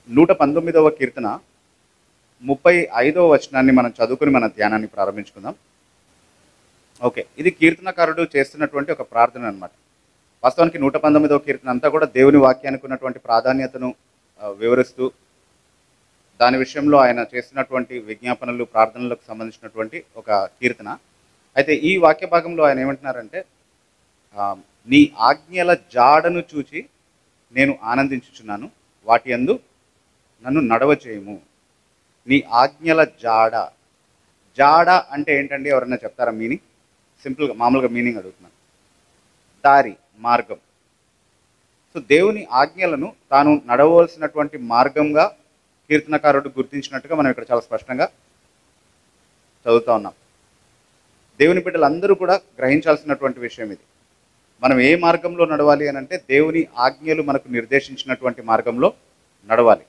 119వ కీర్తన 35వ వచనాన్ని మనం చదువుకుని మన ధ్యానాన్ని ప్రారంభించుకుందాం. ఓకే, ఇది కీర్తనకారుడు చేస్తున్నటువంటి ఒక ప్రార్థన అన్నమాట. వాస్తవానికి 119వ కీర్తన అంతా కూడా దేవుని వాక్యానికి ఉన్నటువంటి ప్రాధాన్యతను వివరిస్తూ, దాని విషయంలో ఆయన చేస్తున్నటువంటి విజ్ఞాపనలు, ప్రార్థనలకు సంబంధించినటువంటి ఒక కీర్తన. అయితే ఈ వాక్య భాగంలో ఆయన ఏమంటున్నారంటే, నీ ఆజ్ఞల జాడను చూచి నేను ఆనందించుచున్నాను, వాటి యందు నన్ను నడవ చేయము. నీ ఆజ్ఞల జాడ. జాడ అంటే ఏంటండి, ఎవరన్నా చెప్తారా మీనింగ్? సింపుల్గా మామూలుగా మీనింగ్ అడుగుతున్నాను. దారి, మార్గం. సో దేవుని ఆజ్ఞలను తాను నడవలసినటువంటి మార్గంగా కీర్తనకారుడు గుర్తించినట్టుగా మనం ఇక్కడ చాలా స్పష్టంగా చదువుతూ ఉన్నాం. దేవుని బిడ్డలందరూ కూడా గ్రహించాల్సినటువంటి విషయం ఇది. మనం ఏ మార్గంలో నడవాలి అని అంటే, దేవుని ఆజ్ఞలు మనకు నిర్దేశించినటువంటి మార్గంలో నడవాలి.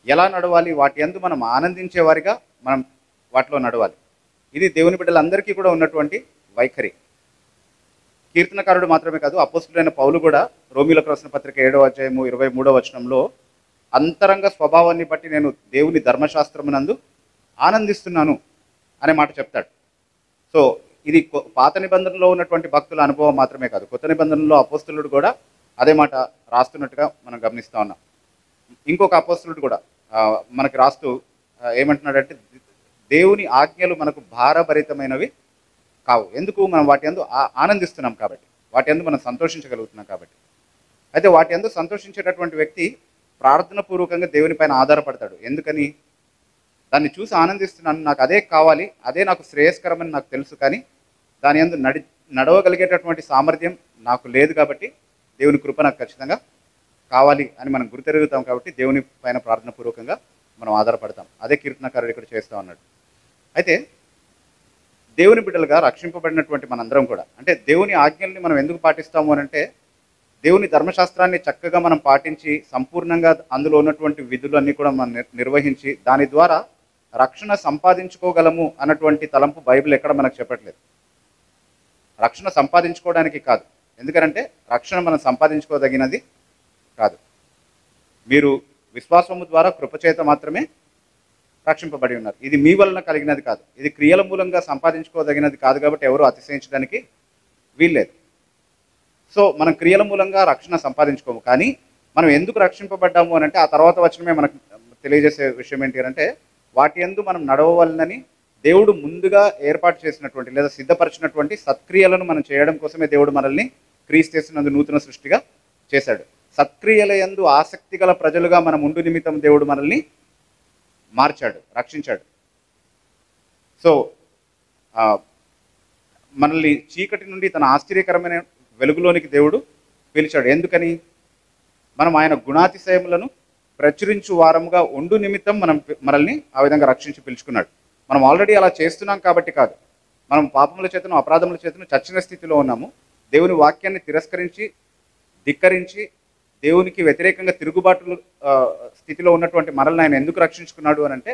ఎలా నడవాలి? వాటి యందు మనం ఆనందించే వారిగా మనం వాటిలో నడవాలి. ఇది దేవుని బిడ్డలందరికీ కూడా ఉన్నటువంటి వైఖరి. కీర్తనకారుడు మాత్రమే కాదు, అపోస్తులైన పౌలు కూడా రోమీయులకు రాసిన పత్రిక 7వ అధ్యాయము 23వ వచనంలో, అంతరంగ స్వభావాన్ని బట్టి నేను దేవుని ధర్మశాస్త్రమునందు ఆనందిస్తున్నాను అనే మాట చెప్తాడు. సో ఇది పాత నిబంధనలో ఉన్నటువంటి భక్తుల అనుభవం మాత్రమే కాదు, కొత్త నిబంధనలో అపోస్తులుడు కూడా అదే మాట రాస్తున్నట్టుగా మనం గమనిస్తూ ఉన్నాం. ఇంకొక అపోస్తులుడు కూడా మనకి రాస్తూ ఏమంటున్నాడంటే, దేవుని ఆజ్ఞలు మనకు భారభరితమైనవి కావు. ఎందుకు? మనం వాటి యందు ఆనందిస్తున్నాం కాబట్టి, వాటి యందు మనం సంతోషించగలుగుతున్నాం కాబట్టి. అయితే వాటి యందు సంతోషించేటటువంటి వ్యక్తి ప్రార్థన పూర్వకంగా దేవుని పైన ఆధారపడతాడు. ఎందుకని? దాన్ని చూసి ఆనందిస్తున్నాను, నాకు అదే కావాలి, అదే నాకు శ్రేయస్కరమని నాకు తెలుసు, కానీ దాని యందు నడవగలిగేటటువంటి సామర్థ్యం నాకు లేదు కాబట్టి దేవుని కృప నాకు ఖచ్చితంగా కావాలి అని మనం గుర్తెరుగుతాం. కాబట్టి దేవుని పైన ప్రార్థన పూర్వకంగా మనం ఆధారపడతాం. అదే కీర్తనకారుడు ఇక్కడ చేస్తూ ఉన్నాడు. అయితే దేవుని బిడ్డలుగా రక్షింపబడినటువంటి మనందరం కూడా, అంటే దేవుని ఆజ్ఞల్ని మనం ఎందుకు పాటిస్తాము అని అంటే, దేవుని ధర్మశాస్త్రాన్ని చక్కగా మనం పాటించి సంపూర్ణంగా అందులో ఉన్నటువంటి విధులన్నీ కూడా మనం నిర్వహించి దాని ద్వారా రక్షణ సంపాదించుకోగలము అన్నటువంటి తలంపు బైబిల్ ఎక్కడ మనకు చెప్పట్లేదు. రక్షణ సంపాదించుకోవడానికి కాదు. ఎందుకంటే రక్షణ మనం సంపాదించుకోదగినది కాదు. మీరు విశ్వాసము ద్వారా కృపచేత మాత్రమే రక్షింపబడి ఉన్నారు. ఇది మీ వలన కలిగినది కాదు, ఇది క్రియల మూలంగా సంపాదించుకోదగినది కాదు. కాబట్టి ఎవరు అతిశయించడానికి వీల్లేదు. సో మనం క్రియల మూలంగా రక్షణ సంపాదించుకోము. కానీ మనం ఎందుకు రక్షింపబడ్డాము అని అంటే, ఆ తర్వాత వచనమే మనకు తెలియజేసే విషయం ఏంటి అంటే, వాటి యందు మనం నడవవలనని దేవుడు ముందుగా ఏర్పాటు చేసినటువంటి లేదా సిద్ధపరిచినటువంటి సత్క్రియలను మనం చేయడం కోసమే దేవుడు మనల్ని క్రీస్తునందు నూతన సృష్టిగా చేశాడు. సత్క్రియల యందు ఆసక్తి గల ప్రజలుగా మనం ఉండు నిమిత్తం దేవుడు మనల్ని మార్చాడు, రక్షించాడు. సో మనల్ని చీకటి నుండి తన ఆశ్చర్యకరమైన వెలుగులోనికి దేవుడు పిలిచాడు. ఎందుకని? మనం ఆయన గుణాతిశయములను ప్రచురించు వారముగా ఉండు నిమిత్తం మనల్ని ఆ విధంగా రక్షించి పిలుచుకున్నాడు. మనం ఆల్రెడీ అలా చేస్తున్నాం కాబట్టి కాదు. మనం పాపముల చేతను, అపరాధముల చేతను చచ్చిన స్థితిలో ఉన్నాము. దేవుని వాక్యాన్ని తిరస్కరించి, ధిక్కరించి, దేవునికి వ్యతిరేకంగా తిరుగుబాటు స్థితిలో ఉన్నటువంటి మనల్ని ఆయన ఎందుకు రక్షించుకున్నాడు అని అంటే,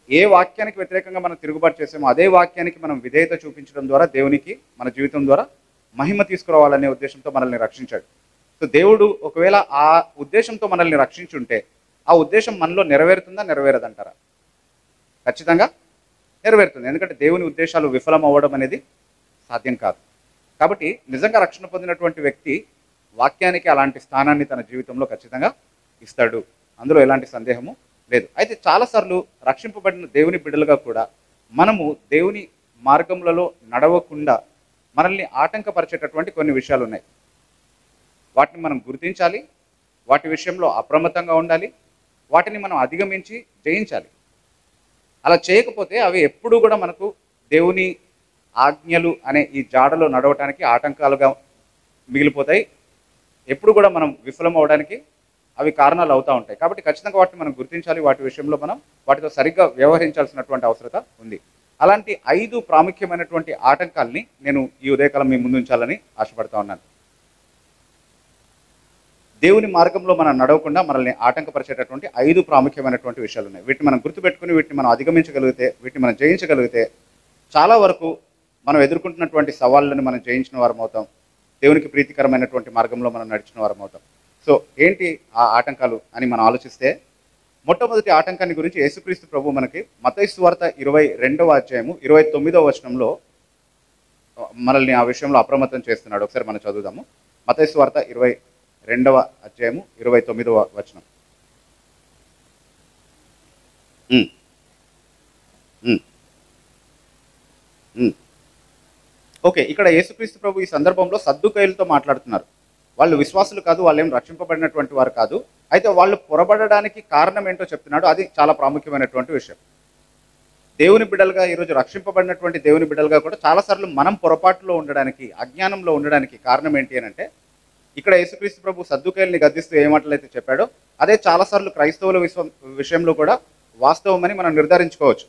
ఏ వాక్యానికి వ్యతిరేకంగా మనం తిరుగుబాటు చేసామో అదే వాక్యానికి మనం విధేయత చూపించడం ద్వారా దేవునికి మన జీవితం ద్వారా మహిమ తీసుకురావాలనే ఉద్దేశంతో మనల్ని రక్షించాడు. సో దేవుడు ఒకవేళ ఆ ఉద్దేశంతో మనల్ని రక్షించుంటే ఆ ఉద్దేశం మనలో నెరవేరుతుందా, నెరవేరదంటారా? ఖచ్చితంగా నెరవేరుతుంది. ఎందుకంటే దేవుని ఉద్దేశాలు విఫలం అవ్వడం అనేది సాధ్యం కాదు. కాబట్టి నిజంగా రక్షణ పొందినటువంటి వ్యక్తి వాక్యానికి అలాంటి స్థానాన్ని తన జీవితంలో ఖచ్చితంగా ఇస్తాడు. అందులో ఎలాంటి సందేహము లేదు. అయితే చాలాసార్లు రక్షింపబడిన దేవుని బిడ్డలుగా కూడా మనము దేవుని మార్గములలో నడవకుండా మనల్ని ఆటంకపరిచేటటువంటి కొన్ని విషయాలు ఉన్నాయి. వాటిని మనం గుర్తించాలి, వాటి విషయంలో అప్రమత్తంగా ఉండాలి, వాటిని మనం అధిగమించి జయించాలి. అలా చేయకపోతే అవి ఎప్పుడూ కూడా మనకు దేవుని ఆజ్ఞలు అనే ఈ జాడలో నడవటానికి ఆటంకాలుగా మిగిలిపోతాయి. ఎప్పుడు కూడా మనం విఫలం అవడానికి అవి కారణాలు అవుతూ ఉంటాయి. కాబట్టి ఖచ్చితంగా వాటిని మనం గుర్తించాలి, వాటి విషయంలో మనం వాటితో సరిగ్గా వ్యవహరించాల్సినటువంటి అవసరత ఉంది. అలాంటి 5 ప్రాముఖ్యమైనటువంటి ఆటంకాలని నేను ఈ ఉదయకాలం మీ ముందు ఉంచాలని ఆశపడతా ఉన్నాను. దేవుని మార్గంలో మనం నడవకుండా మనల్ని ఆటంకపరిచేటటువంటి 5 ప్రాముఖ్యమైనటువంటి విషయాలు ఉన్నాయి. వీటిని మనం గుర్తుపెట్టుకుని వీటిని మనం అధిగమించగలిగితే, వీటిని మనం జయించగలిగితే చాలా వరకు మనం ఎదుర్కొంటున్నటువంటి సవాళ్ళని మనం జయించిన వారం అవుతాం. దేవునికి ప్రీతికరమైనటువంటి మార్గంలో మనం నడిచిన వారం అవుతాం. సో సో ఏంటి ఆ ఆటంకాలు అని మనం ఆలోచిస్తే, మొట్టమొదటి ఆటంకాన్ని గురించి యేసుక్రీస్తు ప్రభు మనకి మత్తయి సువార్త 22వ అధ్యాయము 29వ వచనంలో మనల్ని ఆ విషయంలో అప్రమత్తం చేస్తున్నాడు. ఒకసారి మనం చదువుదాము. మత్తయి సువార్త 22వ అధ్యాయము 29వ వచనం. ఉమ్, ఉమ్, ఉమ్. ఓకే, ఇక్కడ యేసుక్రీస్తు ప్రభు ఈ సందర్భంలో సద్దుకయ్యులతో మాట్లాడుతున్నారు. వాళ్ళు విశ్వాసులు కాదు, వాళ్ళు ఏం రక్షింపబడినటువంటి వారు కాదు. అయితే వాళ్ళు పొరబడడానికి కారణం ఏంటో చెప్తున్నాడు. అది చాలా ప్రాముఖ్యమైనటువంటి విషయం. దేవుని బిడ్డలుగా ఈరోజు రక్షింపబడినటువంటి దేవుని బిడ్డలుగా కూడా చాలాసార్లు మనం పొరపాటులో ఉండడానికి, అజ్ఞానంలో ఉండడానికి కారణం ఏంటి అని అంటే, ఇక్కడ యేసుక్రీస్తు ప్రభు సద్దుకయ్యుల్ని గద్దిస్తూ ఏ మాటలైతే చెప్పాడో అదే చాలాసార్లు క్రైస్తవుల విషయంలో కూడా వాస్తవమని మనం నిర్ధారించుకోవచ్చు.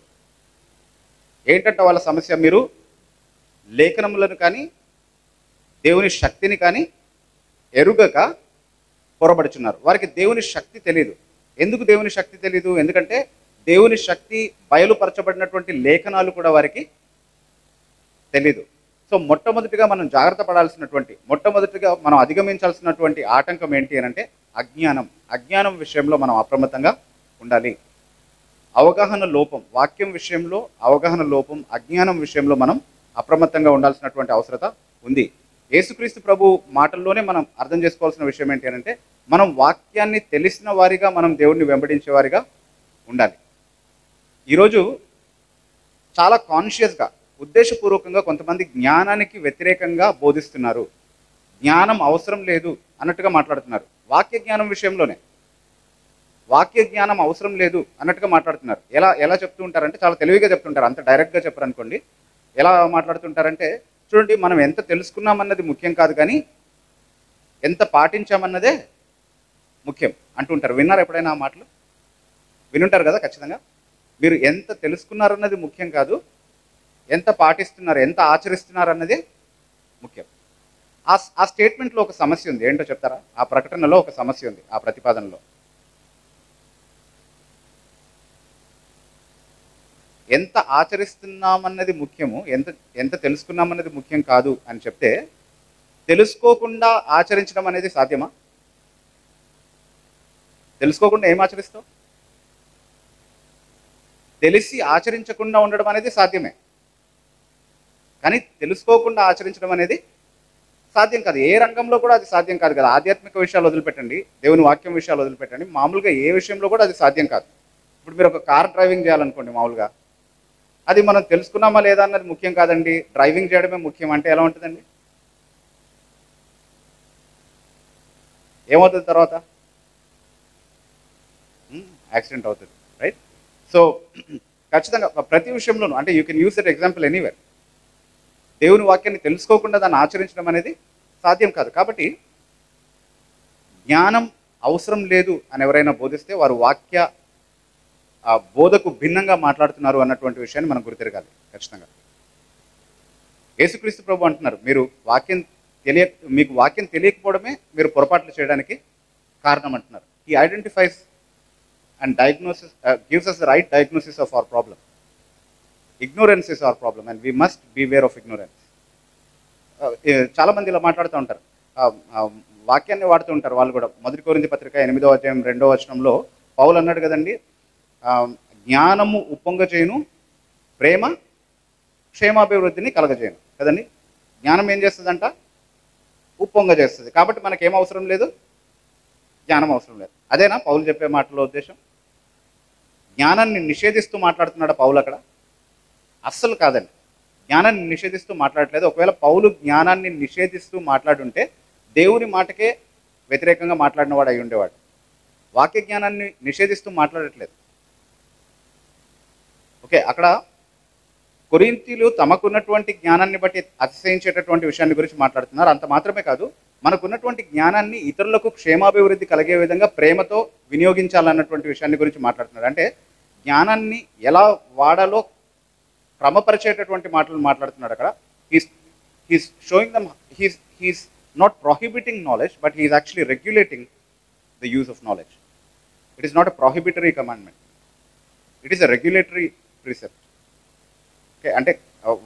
ఏంటంటే వాళ్ళ సమస్య, మీరు లేఖనములను కానీ దేవుని శక్తిని కానీ ఎరుగక పొరబడుచున్నారు. వారికి దేవుని శక్తి తెలియదు. ఎందుకు దేవుని శక్తి తెలియదు? ఎందుకంటే దేవుని శక్తి బయలుపరచబడినటువంటి లేఖనాలు కూడా వారికి తెలీదు. సో మొట్టమొదటిగా మనం జాగ్రత్త పడాల్సినటువంటి, మొట్టమొదటిగా మనం అధిగమించాల్సినటువంటి ఆటంకం ఏంటి అని అంటే అజ్ఞానం. అజ్ఞానం విషయంలో మనం అప్రమత్తంగా ఉండాలి. అవగాహన లోపం, వాక్యం విషయంలో అవగాహన లోపం, అజ్ఞానం విషయంలో మనం అప్రమత్తంగా ఉండాల్సినటువంటి అవసరత ఉంది. యేసుక్రీస్తు ప్రభు మాటల్లోనే మనం అర్థం చేసుకోవాల్సిన విషయం ఏంటి అని అంటే, మనం వాక్యాన్ని తెలిసిన వారిగా మనం దేవుణ్ణి వెంబడించే వారిగా ఉండాలి. ఈరోజు చాలా కాన్షియస్గా, ఉద్దేశపూర్వకంగా కొంతమంది జ్ఞానానికి వ్యతిరేకంగా బోధిస్తున్నారు. జ్ఞానం అవసరం లేదు అన్నట్టుగా మాట్లాడుతున్నారు. వాక్య జ్ఞానం విషయంలోనే వాక్య జ్ఞానం అవసరం లేదు అన్నట్టుగా మాట్లాడుతున్నారు. ఎలా చెప్తూ ఉంటారంటే, చాలా తెలివిగా చెప్తుంటారు. అంత డైరెక్ట్గా చెప్పరు అనుకోండి. ఎలా మాట్లాడుతుంటారంటే, చూడండి, మనం ఎంత తెలుసుకున్నామన్నది ముఖ్యం కాదు, కానీ ఎంత పాటించామన్నదే ముఖ్యం అంటుంటారు. విన్నారు ఎప్పుడైనా ఆ మాటలు? వినుంటారు కదా ఖచ్చితంగా. మీరు ఎంత తెలుసుకున్నారన్నది ముఖ్యం కాదు, ఎంత పాటిస్తున్నారు, ఎంత ఆచరిస్తున్నారు అన్నదే ముఖ్యం. ఆ స్టేట్మెంట్లో ఒక సమస్య ఉంది. ఏంటో చెప్తారా? ఆ ప్రకటనలో ఒక సమస్య ఉంది. ఆ ప్రతిపాదనలో ఎంత ఆచరిస్తున్నామన్నది ముఖ్యము, ఎంత తెలుసుకున్నామన్నది ముఖ్యం కాదు అని చెప్తే, తెలుసుకోకుండా ఆచరించడం అనేది సాధ్యమా? తెలుసుకోకుండా ఏం ఆచరిస్తావు? తెలిసి ఆచరించకుండా ఉండడం అనేది సాధ్యమే, కానీ తెలుసుకోకుండా ఆచరించడం అనేది సాధ్యం కాదు. ఏ రంగంలో కూడా అది సాధ్యం కాదు కదా. ఆధ్యాత్మిక విషయాలు వదిలిపెట్టండి, దేవుని వాక్యం విషయాలు వదిలిపెట్టండి, మామూలుగా ఏ విషయంలో కూడా అది సాధ్యం కాదు. ఇప్పుడు మీరు ఒక కార్ డ్రైవింగ్ చేయాలనుకోండి, మామూలుగా అది మనం తెలుసుకున్నామా లేదా అన్నది ముఖ్యం కాదండి, డ్రైవింగ్ చేయడమే ముఖ్యం అంటే ఎలా ఉంటుందండి? ఏమవుతుంది తర్వాత? యాక్సిడెంట్ అవుతుంది, రైట్? సో ఖచ్చితంగా ప్రతి విషయంలోనూ, అంటే you can use that example anywhere. దేవుని వాక్యాన్ని తెలుసుకోకుండా దాన్ని ఆచరించడం అనేది సాధ్యం కాదు. కాబట్టి జ్ఞానం అవసరం లేదు అని ఎవరైనా బోధిస్తే వారు వాక్య బోధకు భిన్నంగా మాట్లాడుతున్నారు అన్నటువంటి విషయాన్ని మనం గుర్తిరగాలి ఖచ్చితంగా. యేసుక్రీస్తు ప్రభు అంటున్నారు, మీకు వాక్యం తెలియకపోవడమే మీరు పొరపాట్లు చేయడానికి కారణం అంటున్నారు. He identifies and diagnosis, gives us the right diagnosis of our problem. Ignorance is our problem and we must beware of ignorance. చాలామంది ఇలా మాట్లాడుతూ ఉంటారు, వాక్యాన్ని వాడుతూ ఉంటారు వాళ్ళు కూడా. మొదటి కొరింథీ పత్రిక 8వ అధ్యాయం 2వ వచనంలో పౌలు అన్నాడు కదండి, జ్ఞానము ఉప్పొంగచేయును, ప్రేమ క్షేమాభివృద్ధిని కలగజేయను కదండి. జ్ఞానం ఏం చేస్తుందంట? ఉప్పొంగ చేస్తుంది. కాబట్టి మనకేం అవసరం లేదు? జ్ఞానం అవసరం లేదు. అదేనా పౌలు చెప్పే మాటలో ఉద్దేశం? జ్ఞానాన్ని నిషేధిస్తూ మాట్లాడుతున్నాడు పౌలు అక్కడ? అస్సలు కాదండి, జ్ఞానాన్ని నిషేధిస్తూ మాట్లాడట్లేదు. ఒకవేళ పౌలు జ్ఞానాన్ని నిషేధిస్తూ మాట్లాడుంటే దేవుని మాటకే వ్యతిరేకంగా మాట్లాడిన వాడు అయి ఉండేవాడు. వాక్య జ్ఞానాన్ని నిషేధిస్తూ మాట్లాడట్లేదు. ఓకే, అక్కడ కొరింథీయులు తమకున్నటువంటి జ్ఞానాన్ని బట్టి అతిశయించేటటువంటి విషయాన్ని గురించి మాట్లాడుతున్నారు. అంత మాత్రమే కాదు, మనకున్నటువంటి జ్ఞానాన్ని ఇతరులకు క్షేమాభివృద్ధి కలిగే విధంగా ప్రేమతో వినియోగించాలన్నటువంటి విషయాన్ని గురించి మాట్లాడుతున్నారు. అంటే జ్ఞానాన్ని ఎలా వాడాలో క్రమపరిచేటటువంటి మాటలు మాట్లాడుతున్నాడు అక్కడ. He's showing them, he's not prohibiting knowledge, but he's actually regulating the use of knowledge. It is not a prohibitory commandment, it is a regulatory precept. Okay, అంటే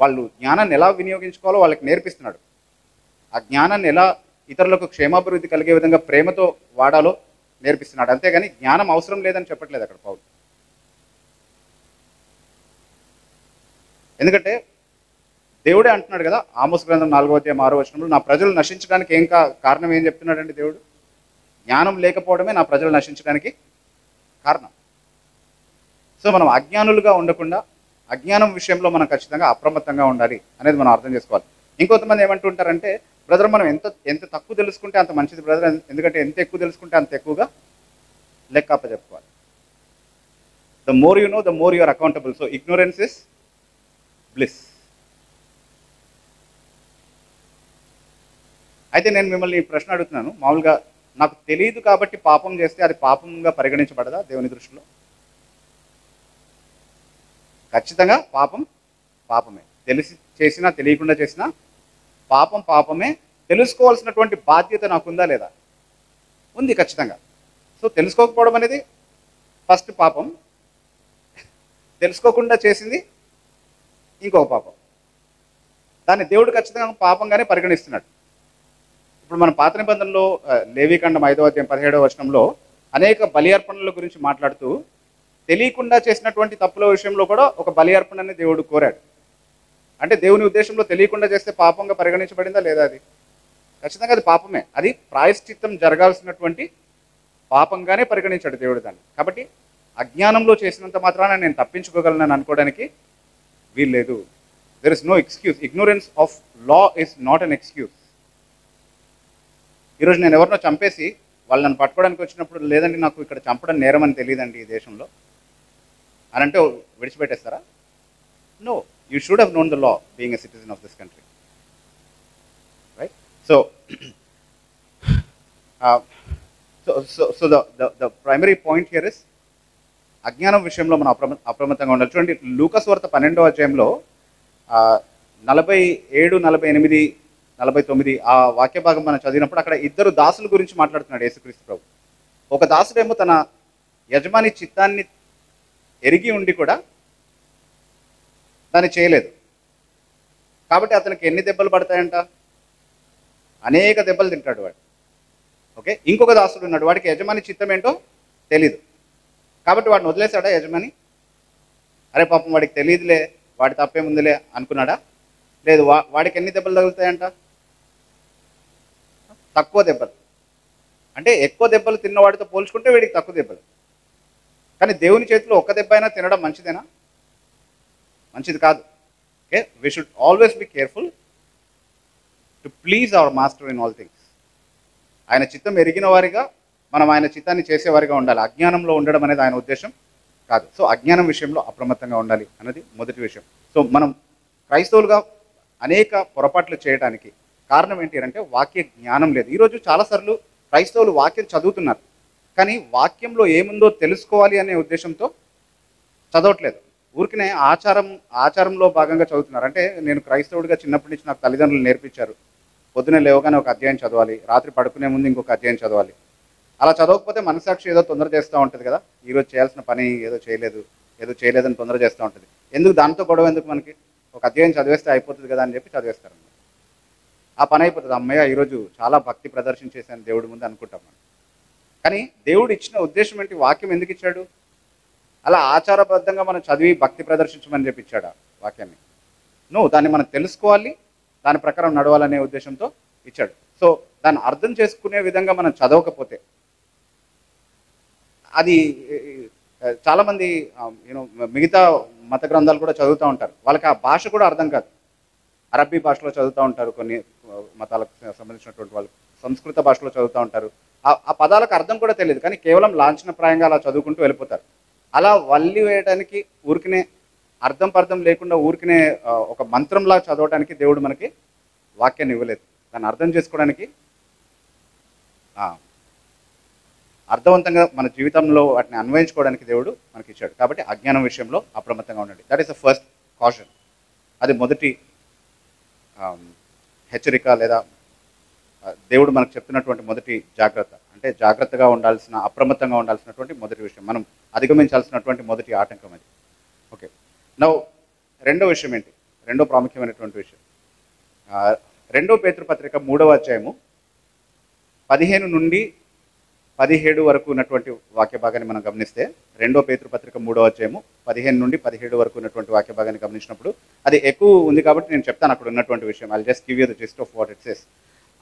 వాళ్ళు జ్ఞానాన్ని ఎలా వినియోగించుకోవాలో వాళ్ళకి నేర్పిస్తున్నాడు. ఆ జ్ఞానాన్ని ఎలా ఇతరులకు క్షేమాభివృద్ధి కలిగే విధంగా ప్రేమతో వాడాలో నేర్పిస్తున్నాడు. అంతేగాని జ్ఞానం అవసరం లేదని చెప్పట్లేదు అక్కడ పౌలు. ఎందుకంటే దేవుడే అంటున్నాడు కదా, ఆమోస్ గ్రంథం 4వ అధ్యాయం 6వ వచనంలో, నా ప్రజలు నశించడానికి కారణం ఏం చెప్తున్నాడండి దేవుడు? జ్ఞానం లేకపోవడమే నా ప్రజలు నశించడానికి కారణం. సో మనం అజ్ఞానులుగా ఉండకుండా అజ్ఞానం విషయంలో మనం ఖచ్చితంగా అప్రమత్తంగా ఉండాలి అనేది మనం అర్థం చేసుకోవాలి. ఇంకొంతమంది ఏమంటుంటారంటే, బ్రదర్ మనం ఎంత తక్కువ తెలుసుకుంటే అంత మంచిది బ్రదర్, ఎందుకంటే ఎంత ఎక్కువ తెలుసుకుంటే అంత ఎక్కువగా లెక్క అప్పచెప్పుకోవాలి. The more you know the more you are accountable. So ignorance is bliss. అయితే నేను మిమ్మల్ని ఈ ప్రశ్న అడుగుతున్నాను, మామూలుగా నాకు తెలియదు కాబట్టి పాపం చేస్తే అది పాపంగా పరిగణించబడదా దేవుని దృష్టిలో? ఖచ్చితంగా పాపం పాపమే. తెలిసి చేసినా తెలియకుండా చేసినా పాపం పాపమే. తెలుసుకోవాల్సినటువంటి బాధ్యత నాకుందా లేదా? ఉంది ఖచ్చితంగా. సో తెలుసుకోకపోవడం అనేది ఫస్ట్ పాపం, తెలుసుకోకుండా చేసింది ఇంకొక పాపం. దాన్ని దేవుడు ఖచ్చితంగా పాపంగానే పరిగణిస్తున్నాడు. ఇప్పుడు మన పాత నిబంధనలో లేవీకాండం 5వ అధ్యాయం 17వ వచనంలో అనేక బలి అర్పణల గురించి మాట్లాడుతూ తెలియకుండా చేసినటువంటి తప్పుల విషయంలో కూడా ఒక బలి అర్పణని దేవుడు కోరాడు. అంటే దేవుని ఉద్దేశంలో తెలియకుండా చేస్తే పాపంగా పరిగణించబడిందా లేదా? అది ఖచ్చితంగా అది పాపమే. అది ప్రాయశ్చిత్తం జరగాల్సినటువంటి పాపంగానే పరిగణించాడు దేవుడు దాన్ని. కాబట్టి అజ్ఞానంలో చేసినంత మాత్రాన నేను తప్పించుకోగలను అనుకోవడానికి వీల్లేదు. There is no excuse. Ignorance of law is not an excuse. ఈరోజు నేను ఎవరినో చంపేసి వాళ్ళు నన్ను పట్టుకోవడానికి వచ్చినప్పుడు, లేదండి నాకు ఇక్కడ చంపడం నేరం అని తెలియదండి ఈ దేశంలో అని అంటే విడిచిపెట్టేస్తారా? No, you should have known the law being a citizen of this country, right? So so the primary point here is అజ్ఞానం విషయంలో మనం అప్రమత్తంగా ఉండాలి. చూడండి, లూకాసు వార్త 12వ అధ్యాయంలో 47, 48, 49 ఆ వాక్య భాగం మనం చదివినప్పుడు అక్కడ ఇద్దరు దాసుల గురించి మాట్లాడుతున్నాడు యేసుక్రీస్తు ప్రభు. ఒక దాసుడేమో తన యజమాని చిత్తాన్ని ఎరిగి ఉండి కూడా దాన్ని చేయలేదు, కాబట్టి అతనికి ఎన్ని దెబ్బలు పడతాయంట? అనేక దెబ్బలు తింటాడు వాడు. ఓకే, ఇంకొక దాసుడు ఉన్నాడు, వాడికి యజమాని చిత్తం ఏంటో తెలీదు, కాబట్టి వాడిని వదిలేశాడా యజమాని? అరే పాపం వాడికి తెలియదులే, వాడి తప్పేముందిలే అనుకున్నాడా? లేదు. వాడికి ఎన్ని దెబ్బలు తగులుతాయంట? తక్కువ దెబ్బలు. అంటే ఎక్కువ దెబ్బలు తిన్నవాడితో పోల్చుకుంటే వీడికి తక్కువ దెబ్బలు. కానీ దేవుని చేతిలో ఒక్క దెబ్బ అయినా తినడం మంచిదేనా? మంచిది కాదు. Okay, we should always be careful to please our master in all things. ఆయన చిత్తం ఎరిగిన వారిగా మనం ఆయన చిత్తాన్ని చేసేవారిగా ఉండాలి. అజ్ఞానంలో ఉండడం అనేది ఆయన ఉద్దేశం కాదు. సో అజ్ఞానం విషయంలో అప్రమత్తంగా ఉండాలి అన్నది మొదటి విషయం. సో మనం క్రైస్తవులుగా అనేక పొరపాట్లు చేయడానికి కారణం ఏంటి అంటే వాక్య జ్ఞానం లేదు. ఈరోజు చాలాసార్లు క్రైస్తవులు వాక్యం చదువుతున్నారు, కానీ వాక్యంలో ఏముందో తెలుసుకోవాలి అనే ఉద్దేశంతో చదవట్లేదు. ఊరికనే ఆచారంలో భాగంగా చదువుతున్నారు. అంటే నేను క్రైస్తవుడిగా చిన్నప్పటి నుంచి నాకు తల్లిదండ్రులు నేర్పించారు, పొద్దునే లేవగానే ఒక అధ్యాయం చదవాలి, రాత్రి పడుకునే ముందు ఇంకొక అధ్యాయం చదవాలి. అలా చదవకపోతే మనసాక్షి ఏదో తొందర చేస్తూ ఉంటుంది కదా, ఈరోజు చేయాల్సిన పని ఏదో చేయలేదని తొందర చేస్తూ ఉంటుంది. ఎందుకు దాంతో గొడవ ఎందుకు? మనకి ఒక అధ్యాయం చదివేస్తే అయిపోతుంది కదా అని చెప్పి చదివేస్తారు. ఆ పని అయిపోతుంది. అమ్మయ్య ఈరోజు చాలా భక్తి ప్రదర్శన చేశాను దేవుడి ముందు అనుకుంటాం మనం. కానీ దేవుడు ఇచ్చిన ఉద్దేశం ఏంటి? వాక్యం ఎందుకు ఇచ్చాడు? అలా ఆచారబద్ధంగా మనం చదివి భక్తి ప్రదర్శించమని చెప్పి ఇచ్చాడు వాక్యాన్ని? దాన్ని మనం తెలుసుకోవాలి, దాని ప్రకారం నడవాలనే ఉద్దేశంతో ఇచ్చాడు. సో దాన్ని అర్థం చేసుకునే విధంగా మనం చదవకపోతే, అది చాలామంది మిగతా మత గ్రంథాలు కూడా చదువుతూ ఉంటారు, వాళ్ళకి ఆ భాష కూడా అర్థం కాదు. అరబ్బీ భాషలో చదువుతూ ఉంటారు, కొన్ని మతాలకు సంబంధించినటువంటి వాళ్ళు సంస్కృత భాషలో చదువుతూ ఉంటారు. ఆ పదాలకు అర్థం కూడా తెలియదు, కానీ కేవలం లాంఛనప్రాయంగా అలా చదువుకుంటూ వెళ్ళిపోతారు. అలా వల్లి వేయడానికి ఊరికినే అర్థం లేకుండా ఊరికినే ఒక మంత్రంలా చదవడానికి దేవుడు మనకి వాక్యాన్ని ఇవ్వలేదు. దాన్ని అర్థం చేసుకోవడానికి, అర్థవంతంగా మన జీవితంలో వాటిని అన్వయించుకోవడానికి దేవుడు మనకి ఇచ్చాడు. కాబట్టి అజ్ఞానం విషయంలో అప్రమత్తంగా ఉండండి. That is the first caution. అది మొదటి హెచ్చరిక, లేదా దేవుడు మనకు చెప్తున్నటువంటి మొదటి జాగ్రత్త. అంటే జాగ్రత్తగా ఉండాల్సిన, అప్రమత్తంగా ఉండాల్సినటువంటి మొదటి విషయం, మనం అధిగమించాల్సినటువంటి మొదటి ఆటంకం అది. ఓకే, రెండో విషయం ఏంటి? రెండో ప్రాముఖ్యమైనటువంటి విషయం 2 పేతురు పత్రిక 3వ అధ్యాయము 15 నుండి 17 వరకు ఉన్నటువంటి వాక్య భాగాన్ని మనం గమనిస్తే, 2 పేతురు పత్రిక 3వ అధ్యాయము 15 నుండి 17 వరకు ఉన్నటువంటి వాక్య భాగాన్ని గమనించినప్పుడు, అది ఎక్కువ ఉంది కాబట్టి నేను చెప్తాను అక్కడ ఉన్నటువంటి విషయం. I just give you the gist of what it says.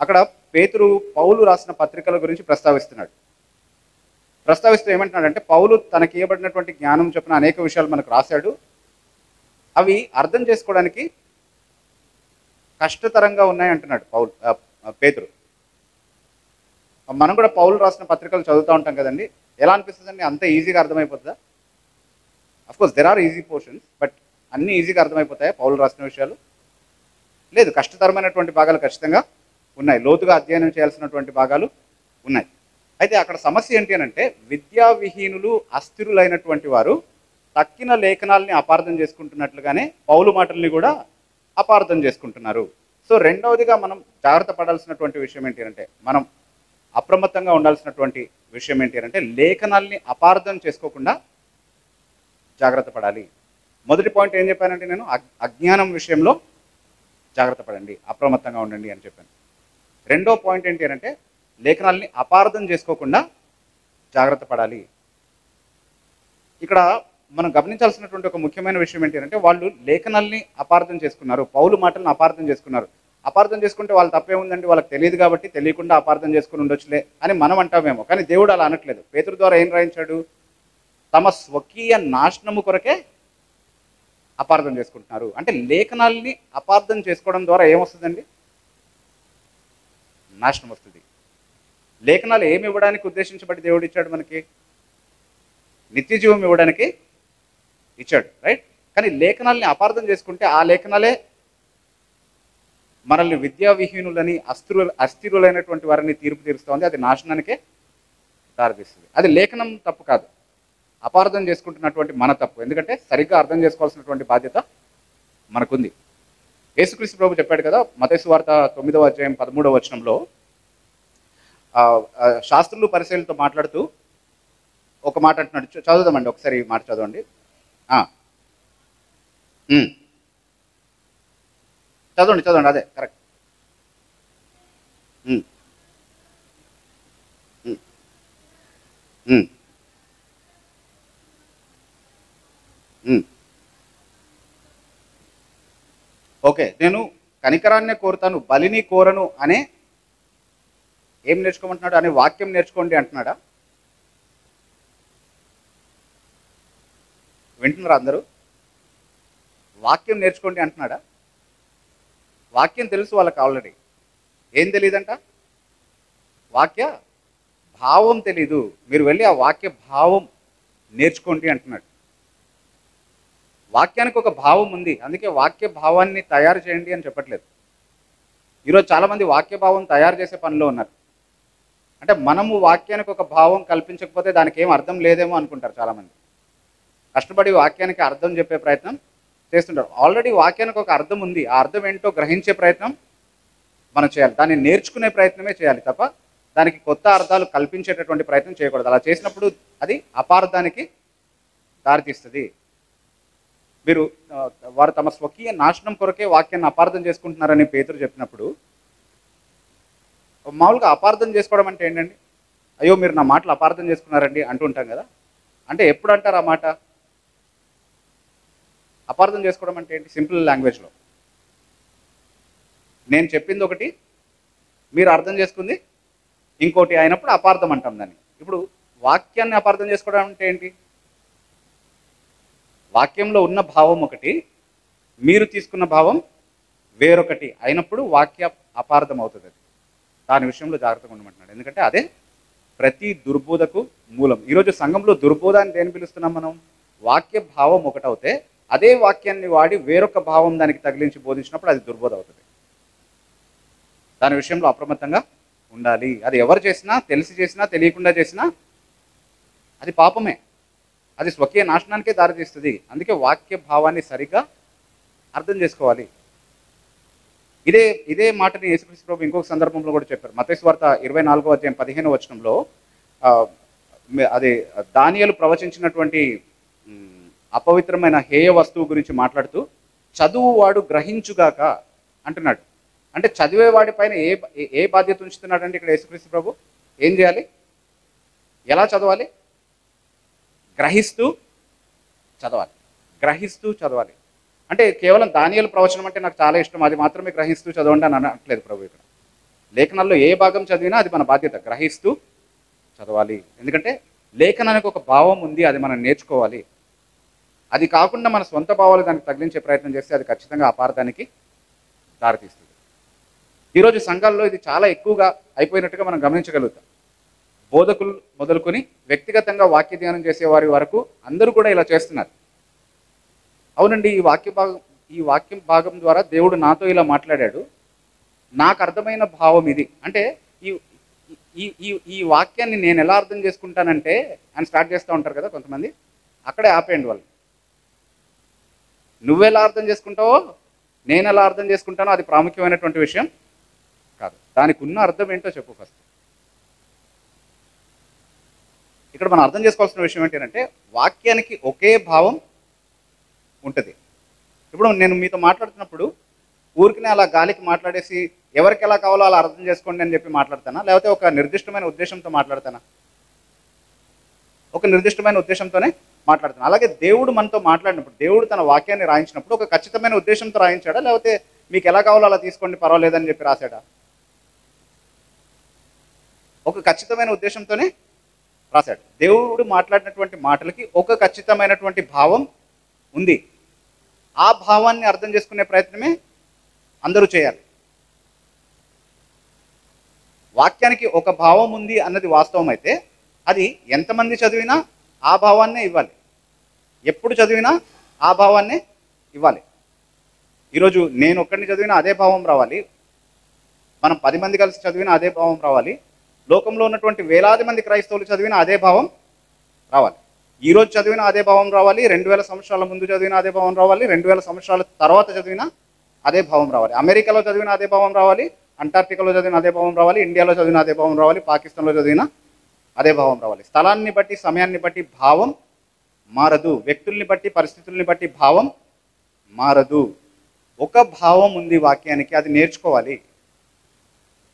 అక్కడ పేతురు పౌలు రాసిన పత్రికల గురించి ప్రస్తావిస్తూ ఏమంటున్నాడంటే, పౌలు తనకి ఇవ్వబడినటువంటి జ్ఞానం చొప్పున అనేక విషయాలు మనకు రాశాడు. అవి అర్థం చేసుకోవడానికి కష్టతరంగా ఉన్నాయి అంటున్నాడు పేతురు. మనం కూడా పౌలు రాసిన పత్రికలు చదువుతూ ఉంటాం కదండి. ఎలా అనిపిస్తుందండి? అంత ఈజీగా అర్థమైపోతుందా? Of course there are easy portions, but అన్నీ ఈజీగా అర్థమైపోతాయా పౌలు రాసిన విషయాలు? లేదు, కష్టతరమైనటువంటి భాగాలు ఖచ్చితంగా ఉన్నాయి. లోతుగా అధ్యయనం చేయాల్సినటువంటి భాగాలు ఉన్నాయి. అయితే అక్కడ సమస్య ఏంటి అని అంటే, విద్యా విహీనులు, అస్థిరులైనటువంటి వారు తక్కిన లేఖనాలని అపార్థం చేసుకుంటున్నట్లుగానే పౌలు మాటల్ని కూడా అపార్థం చేసుకుంటున్నారు. సో రెండవదిగా మనం జాగ్రత్త పడాల్సినటువంటి విషయం ఏంటి అంటే, మనం అప్రమత్తంగా ఉండాల్సినటువంటి విషయం ఏంటి అంటే, లేఖనాల్ని అపార్థం చేసుకోకుండా జాగ్రత్త పడాలి. మొదటి పాయింట్ ఏం చెప్పానంటే, నేను అజ్ఞానం విషయంలో జాగ్రత్త పడండి, అప్రమత్తంగా ఉండండి అని చెప్పాను. రెండో పాయింట్ ఏంటి అంటే, లేఖనాల్ని అపార్థం చేసుకోకుండా జాగ్రత్త పడాలి. ఇక్కడ మనం గమనించాల్సినటువంటి ఒక ముఖ్యమైన విషయం ఏంటి అంటే, వాళ్ళు లేఖనాల్ని అపార్థం చేసుకున్నారు, పౌలు మాటలను అపార్థం చేసుకున్నారు. అపార్థం చేసుకుంటే వాళ్ళు తప్పే ఉందండి, వాళ్ళకి తెలియదు కాబట్టి తెలియకుండా అపార్థం చేసుకుని ఉండొచ్చులే అని మనం అంటామేమో. కానీ దేవుడు అలా అనట్లేదు. పేతురు ద్వారా ఏం రాయించాడు? తమ స్వకీయ నాశనము కొరకే అపార్థం చేసుకుంటున్నారు. అంటే లేఖనాల్ని అపార్థం చేసుకోవడం ద్వారా ఏమొస్తుందండి? నాశనం వస్తుంది. లేఖనాలు ఏమి ఇవ్వడానికి ఉద్దేశించబడి దేవుడు ఇచ్చాడు? మనకి నిత్య జీవం ఇవ్వడానికి ఇచ్చాడు, రైట్? కానీ లేఖనాల్ని అపార్థం చేసుకుంటే ఆ లేఖనాలే మనల్ని విద్యా విహీనులని, అస్థిరులైనటువంటి వారిని తీర్పు తీరుస్తుంది. అది నాశనానికే దారితీస్తుంది. అది లేఖనం తప్పు కాదు, అపార్థం చేసుకుంటున్నటువంటి మన తప్పు. ఎందుకంటే సరిగ్గా అర్థం చేసుకోవాల్సినటువంటి బాధ్యత మనకుంది. యేసుక్రీస్తు ప్రభు చెప్పాడు కదా, మత్తయి సువార్త 9వ అధ్యాయం 13వ వచనంలో శాస్త్రులు పరిశీలనతో మాట్లాడుతూ ఒక మాట అంటున్నాడు. చదువుదామండి ఒకసారి, ఈ మాట చదవండి. చదవండి, అదే కరెక్ట్. ఓకే, నేను కనికరాన్నే కోరుతాను, బలిని కోరను అనే ఏం నేర్చుకోమంటున్నాడు? అనే వాక్యం నేర్చుకోండి అంటున్నాడా? వింటున్నారా అందరూ? వాక్యం నేర్చుకోండి అంటున్నాడా? వాక్యం తెలుసు వాళ్ళకి ఆల్రెడీ. ఏం తెలియదంట? వాక్య భావం తెలీదు. మీరు వెళ్ళి ఆ వాక్య భావం నేర్చుకోండి అంటున్నాడు. వాక్యానికి ఒక భావం ఉంది, అందుకే వాక్య భావాన్ని తయారు చేయండి అని చెప్పట్లేదు. ఈరోజు చాలామంది వాక్య భావం తయారు చేసే పనిలో ఉన్నారు. అంటే మనము వాక్యానికి ఒక భావం కల్పించకపోతే దానికి ఏం అర్థం లేదేమో అనుకుంటారు చాలామంది. కష్టపడి వాక్యానికి అర్థం చెప్పే ప్రయత్నం చేస్తుంటారు. ఆల్రెడీ వాక్యానికి ఒక అర్థం ఉంది, ఆ అర్థం ఏంటో గ్రహించే ప్రయత్నం మనం చేయాలి. దాన్ని నేర్చుకునే ప్రయత్నమే చేయాలి తప్ప దానికి కొత్త అర్థాలు కల్పించేటటువంటి ప్రయత్నం చేయకూడదు. అలా చేసినప్పుడు అది అపార్థానికి దారితీస్తుంది. వారు తమ స్వకీయ నాశనం కొరకే వాక్యాన్ని అపార్థం చేసుకుంటున్నారని పేతురు చెప్పినప్పుడు, మామూలుగా అపార్థం చేసుకోవడం అంటే ఏంటండి? అయ్యో మీరు నా మాటలు అపార్థం చేసుకున్నారండి అంటూ ఉంటాం కదా. అంటే ఎప్పుడు అంటారు ఆ మాట? అపార్థం చేసుకోవడం అంటే ఏంటి? సింపుల్ లాంగ్వేజ్లో నేను చెప్పింది ఒకటి, మీరు అర్థం చేసుకుంది ఇంకోటి అయినప్పుడు అపార్థం అంటాం దాన్ని. ఇప్పుడు వాక్యాన్ని అపార్థం చేసుకోవడం అంటే ఏంటి? వాక్యంలో ఉన్న భావం ఒకటి, మీరు తీసుకున్న భావం వేరొకటి అయినప్పుడు వాక్య అపార్థం అవుతుంది. అది దాని విషయంలో జాగ్రత్తగా ఉండమంటున్నాడు. ఎందుకంటే అదే ప్రతి దుర్బోధకు మూలం. ఈరోజు సంఘంలో దుర్బోధ అని దేని పిలుస్తున్నాం మనం? వాక్య భావం ఒకటవుతే అదే వాక్యాన్ని వాడి వేరొక భావం దానికి తగిలించి బోధించినప్పుడు అది దుర్బోధ అవుతుంది. దాని విషయంలో అప్రమత్తంగా ఉండాలి. అది ఎవరు చేసినా, తెలిసి చేసినా తెలియకుండా చేసినా అది పాపమే, అది స్వకీయ నాశనానికే దారితీస్తుంది. అందుకే వాక్య భావాన్ని సరిగ్గా అర్థం చేసుకోవాలి. ఇదే మాటని యేసుక్రీస్తు ప్రభు ఇంకొక సందర్భంలో కూడా చెప్పారు. మత్తయి సువార్త 24వ అధ్యాయం 15వ వచనంలో అది దానియేలు ప్రవచించినటువంటి అపవిత్రమైన హేయ వస్తువు గురించి మాట్లాడుతూ, చదువువాడు గ్రహించుగాక అంటున్నాడు. అంటే చదివే వాడిపైన ఏ బాధ్యత ఉంచుతున్నాడంటే ఇక్కడ యేసుక్రీస్తు ప్రభు? ఏం చేయాలి? ఎలా చదవాలి? గ్రహిస్తూ చదవాలి. గ్రహిస్తూ చదవాలి. అంటే కేవలం దానియేలు ప్రవచనం అంటే నాకు చాలా ఇష్టం, అది మాత్రమే గ్రహిస్తూ చదవండి అని అనట్లేదు ప్రభు ఇక్కడ. లేఖనాల్లో ఏ భాగం చదివినా అది మన బాధ్యత, గ్రహిస్తూ చదవాలి. ఎందుకంటే లేఖనానికి ఒక భావం ఉంది, అది మనం నేర్చుకోవాలి. అది కాకుండా మన సొంత భావాలు దానికి తగిలించే ప్రయత్నం చేస్తే అది ఖచ్చితంగా అపార్థానికి దారితీస్తుంది. ఈరోజు సంఘాల్లో ఇది చాలా ఎక్కువగా అయిపోయినట్టుగా మనం గమనించగలుగుతాం. బోధకులు మొదలుకొని వ్యక్తిగతంగా వాక్య ధ్యానం చేసేవారి వరకు అందరూ కూడా ఇలా చేస్తున్నారు. అవునండి, ఈ వాక్యం భాగం ద్వారా దేవుడు నాతో ఇలా మాట్లాడాడు, నాకు అర్థమైన భావం ఇది. అంటే ఈ ఈ ఈ ఈ వాక్యాన్ని నేను ఎలా అర్థం చేసుకుంటానంటే అని స్టార్ట్ చేస్తూ ఉంటారు కదా కొంతమంది. అక్కడే ఆపేయండి వాళ్ళు. నువ్వెలా అర్థం చేసుకుంటావో నేను ఎలా అర్థం చేసుకుంటానో అది ప్రాముఖ్యమైనటువంటి విషయం కాదు. దానికి ఉన్న అర్థం ఏంటో చెప్పు ఫస్ట్. ఇక్కడ మనం అర్థం చేసుకోవాల్సిన విషయం ఏంటంటే వాక్యానికి ఒకే భావం ఉంటుంది. ఇప్పుడు నేను మీతో మాట్లాడుతున్నప్పుడు ఊరికినే అలా గాలికి మాట్లాడేసి ఎవరికి ఎలా కావాలో అలా అర్థం చేసుకోండి అని చెప్పి మాట్లాడతానా, లేకపోతే ఒక నిర్దిష్టమైన ఉద్దేశంతో మాట్లాడతానా? ఒక నిర్దిష్టమైన ఉద్దేశంతోనే మాట్లాడతాను. అలాగే దేవుడు మనతో మాట్లాడినప్పుడు, దేవుడు తన వాక్యాన్ని రాయించినప్పుడు ఒక ఖచ్చితమైన ఉద్దేశంతో రాయించాడా, లేకపోతే మీకు ఎలా కావాలో అలా తీసుకోండి పర్వాలేదని చెప్పి రాశాడా? ఒక ఖచ్చితమైన ఉద్దేశంతోనే రాశాడు. దేవుడు మాట్లాడినటువంటి మాటలకి ఒక ఖచ్చితమైనటువంటి భావం ఉంది. ఆ భావాన్ని అర్థం చేసుకునే ప్రయత్నమే అందరూ చేయాలి. వాక్యానికి ఒక భావం ఉంది అన్నది వాస్తవం అయితే అది ఎంతమంది చదివినా ఆ భావాన్నే ఇవ్వాలి. ఎప్పుడు చదివినా ఆ భావాన్నే ఇవ్వాలి. ఈరోజు నేను ఒక్కడిని చదివినా అదే భావం రావాలి, మనం 10 మంది కలిసి చదివినా అదే భావం రావాలి, లోకంలో ఉన్నటువంటి వేలాది మంది క్రైస్తవులు చదివినా అదే భావం రావాలి. ఈరోజు చదివినా అదే భావం రావాలి, 2000 సంవత్సరాల ముందు చదివినా అదే భావం రావాలి, 2000 సంవత్సరాల తర్వాత చదివినా అదే భావం రావాలి. అమెరికాలో చదివిన అదే భావం రావాలి, అంటార్క్టికాలో చదివిన అదే భావం రావాలి, ఇండియాలో చదివిన అదే భావం రావాలి, పాకిస్తాన్లో చదివిన అదే భావం రావాలి. స్థలాన్ని బట్టి సమయాన్ని బట్టి భావం మారదు, వ్యక్తుల్ని బట్టి పరిస్థితుల్ని బట్టి భావం మారదు. ఒక భావం ఉంది వాక్యానికి, అది నేర్చుకోవాలి.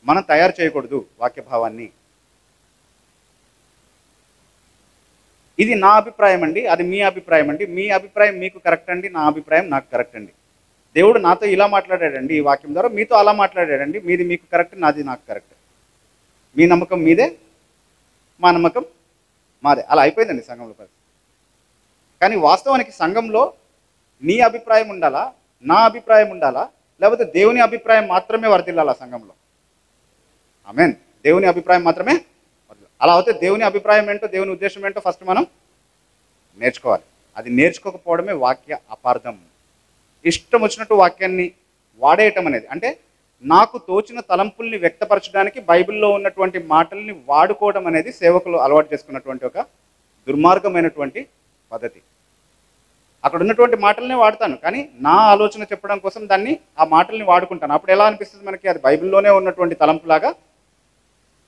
మనం తయారు చేయకూడదు వాక్య భావాన్ని. ఇది నా అభిప్రాయం అండి, అది మీ అభిప్రాయం అండి, మీ అభిప్రాయం మీకు కరెక్ట్ అండి, నా అభిప్రాయం నాకు కరెక్ట్ అండి. దేవుడు నాతో ఇలా మాట్లాడాడండి ఈ వాక్యం ద్వారా, మీతో అలా మాట్లాడాడండి, మీది మీకు కరెక్ట్, నాది నాకు కరెక్ట్. మీ నమ్మకం మీదే, మా నమ్మకం మాదే. అలా అయిపోయిందండి సంఘంలో పరిస్థితి. కానీ వాస్తవానికి సంఘంలో నీ అభిప్రాయం ఉండాలా, నా అభిప్రాయం ఉండాలా, లేకపోతే దేవుని అభిప్రాయం మాత్రమే వర్ధిల్లాలా సంఘంలో? ఆమేన్. దేవుని అభిప్రాయం మాత్రమే. అలా అయితే దేవుని అభిప్రాయం ఏంటో, దేవుని ఉద్దేశం ఏంటో ఫస్ట్ మనం నేర్చుకోవాలి. అది నేర్చుకోకపోవడమే వాక్య అపార్థం. ఇష్టం వచ్చినట్టు వాక్యాన్ని వాడేయటం అనేది, అంటే నాకు తోచిన తలంపుల్ని వ్యక్తపరచడానికి బైబిల్లో ఉన్నటువంటి మాటల్ని వాడుకోవడం అనేది సేవకులు అలవాటు చేసుకున్నటువంటి ఒక దుర్మార్గమైనటువంటి పద్ధతి. అక్కడ ఉన్నటువంటి మాటలనే వాడతాను, కానీ నా ఆలోచన చెప్పడం కోసం దాన్ని ఆ మాటల్ని వాడుకుంటాను. అప్పుడు ఎలా అనిపిస్తుంది మనకి? అది బైబిల్లోనే ఉన్నటువంటి తలంపులాగా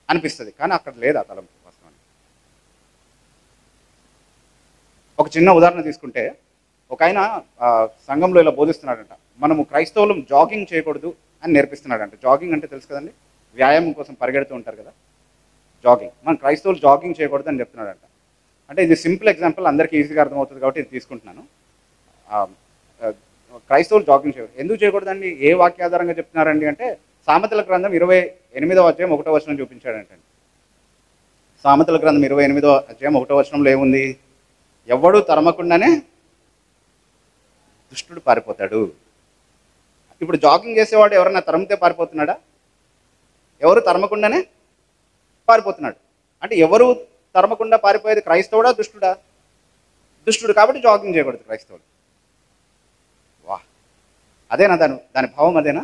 అనిపిస్తుంది, కానీ అక్కడ లేదు ఆ తలంపు వాస్తవానికి. ఒక చిన్న ఉదాహరణ తీసుకుంటే, ఒక ఆయన సంఘంలో ఇలా బోధిస్తున్నాడంట, మనము క్రైస్తవులు జాగింగ్ చేయకూడదు అని నేర్పిస్తున్నాడంట. జాగింగ్ అంటే తెలుసు కదండి, వ్యాయామం కోసం పరిగెడుతూ ఉంటారు కదా, జాగింగ్. మన క్రైస్తవులు జాగింగ్ చేయకూడదు అని చెప్తున్నాడంట. అంటే ఇది సింపుల్ ఎగ్జాంపుల్, అందరికీ ఈజీగా అర్థమవుతుంది కాబట్టి ఇది తీసుకుంటున్నాను. క్రైస్తవులు జాగింగ్ చేయకూడదు. ఎందుకు చేయకూడదండి? ఏ వాక్యాధారంగా చెప్తున్నారండి అంటే, సామెతల గ్రంథం 28వ అధ్యాయం 1వ వచనం చూపించాడంటండి. సామెతల గ్రంథం 28వ అధ్యాయం 1వ వచనంలో ఏముంది? ఎవడు తరమకుండానే దుష్టుడు పారిపోతాడు. ఇప్పుడు జాగింగ్ చేసేవాడు ఎవరైనా తరిమితే పారిపోతున్నాడా? ఎవరు తరమకుండానే పారిపోతున్నాడు. అంటే ఎవరు తరమకుండా పారిపోయేది? క్రైస్తవుడా దుష్టుడా? దుష్టుడు. కాబట్టి జాగింగ్ చేయకూడదు క్రైస్తవుడు. వా, అదేనా దాని భావం? అదేనా?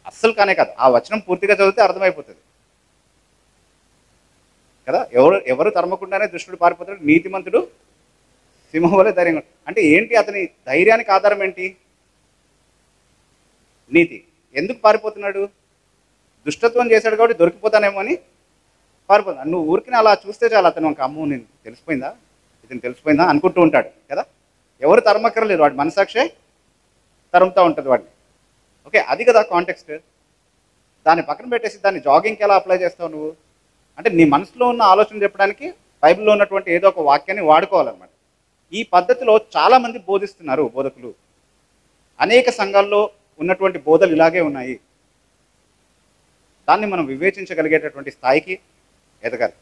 అస్సలు కానే కాదు. ఆ వచనం పూర్తిగా చదివితే అర్థమైపోతుంది కదా. ఎవరు తరమకుండానే దుష్టుడు పారిపోతాడు, నీతిమంతుడు సింహం వలె ధైర్యంగా. అంటే ఏంటి అతని ధైర్యానికి ఆధారం ఏంటి? నీతి. ఎందుకు పారిపోతున్నాడు? దుష్టత్వం చేశాడు కాబట్టి దొరికిపోతానేమో అని పారిపోతున్నాడు. నువ్వు ఊరికిన అలా చూస్తే చాలు, అతను ఒక అమ్ము నేను తెలిసిపోయిందా, ఇతను తెలిసిపోయిందా అనుకుంటూ ఉంటాడు కదా. ఎవరు తరమక్కర్లేదు, వాడి మనసాక్షే తరుముతూ ఉంటుంది వాడిని. ఓకే, అది కదా కాంటెక్స్ట్. దాన్ని పక్కన పెట్టేసి దాన్ని జాగింగ్కి ఎలా అప్లై చేస్తావు నువ్వు? అంటే నీ మనసులో ఉన్న ఆలోచన చెప్పడానికి బైబిల్లో ఉన్నటువంటి ఏదో ఒక వాక్యాన్ని వాడుకోవాలన్నమాట. ఈ పద్ధతిలో చాలామంది బోధిస్తున్నారు బోధకులు. అనేక సంఘాల్లో ఉన్నటువంటి బోధలు ఇలాగే ఉన్నాయి. దాన్ని మనం వివేచించగలిగేటటువంటి స్థాయికి ఎదగాలి.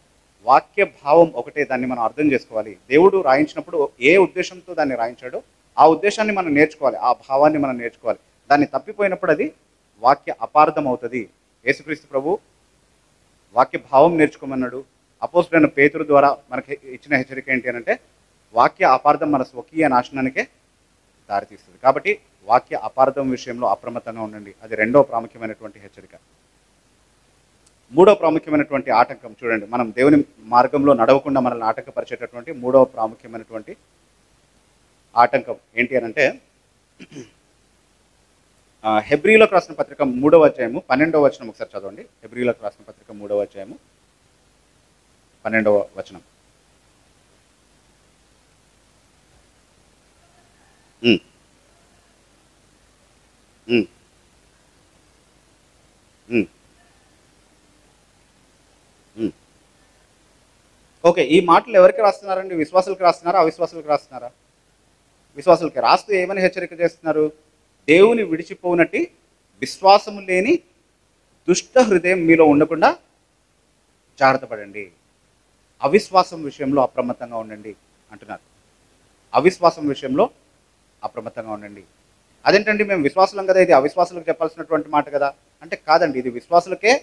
వాక్య భావం ఒకటే, దాన్ని మనం అర్థం చేసుకోవాలి. దేవుడు రాయించినప్పుడు ఏ ఉద్దేశంతో దాన్ని రాయించాడో ఆ ఉద్దేశాన్ని మనం నేర్చుకోవాలి, ఆ భావాన్ని మనం నేర్చుకోవాలి. దాన్ని తప్పిపోయినప్పుడు అది వాక్య అపార్థం అవుతుంది. యేసుక్రీస్తు ప్రభు వాక్య భావం నేర్చుకోమన్నాడు. అపోస్తలుడైన పేతురు ద్వారా మనకి ఇచ్చిన హెచ్చరిక ఏంటి అని అంటే, వాక్య అపార్థం మన స్వకీయ నాశనానికే దారితీస్తుంది. కాబట్టి వాక్య అపార్థం విషయంలో అప్రమత్తంగా ఉండండి. అది రెండో ప్రాముఖ్యమైనటువంటి హెచ్చరిక. మూడో ప్రాముఖ్యమైనటువంటి ఆటంకం చూడండి, మనం దేవుని మార్గంలో నడవకుండా మనల్ని ఆటంకపరిచేటటువంటి మూడో ప్రాముఖ్యమైనటువంటి ఆటంకం ఏంటి అని అంటే, హెబ్రీలకు రాసిన పత్రిక 3వ అధ్యాయము 12వ వచనం ఒకసారి చదవండి. హెబ్రీలకు రాసిన పత్రిక 3వ అధ్యాయము 12వ వచనం. ఓకే, ఈ మాటలు ఎవరికి రాస్తున్నారండి? విశ్వాసులకు రాస్తున్నారా, అవిశ్వాసులకు రాస్తున్నారా? విశ్వాసులకి రాస్తూ ఏమని హెచ్చరిక చేస్తున్నారు? దేవుని విడిచిపోనట్టి విశ్వాసము లేని దుష్ట హృదయం మీలో ఉండకుండా జాగ్రత్త పడండి. అవిశ్వాసం విషయంలో అప్రమత్తంగా ఉండండి అంటున్నారు. అవిశ్వాసం విషయంలో అప్రమత్తంగా ఉండండి. అదేంటండి, మేము విశ్వాసులం కదా, ఇది అవిశ్వాసులకు చెప్పాల్సినటువంటి మాట కదా అంటే, కాదండి, ఇది విశ్వాసులకే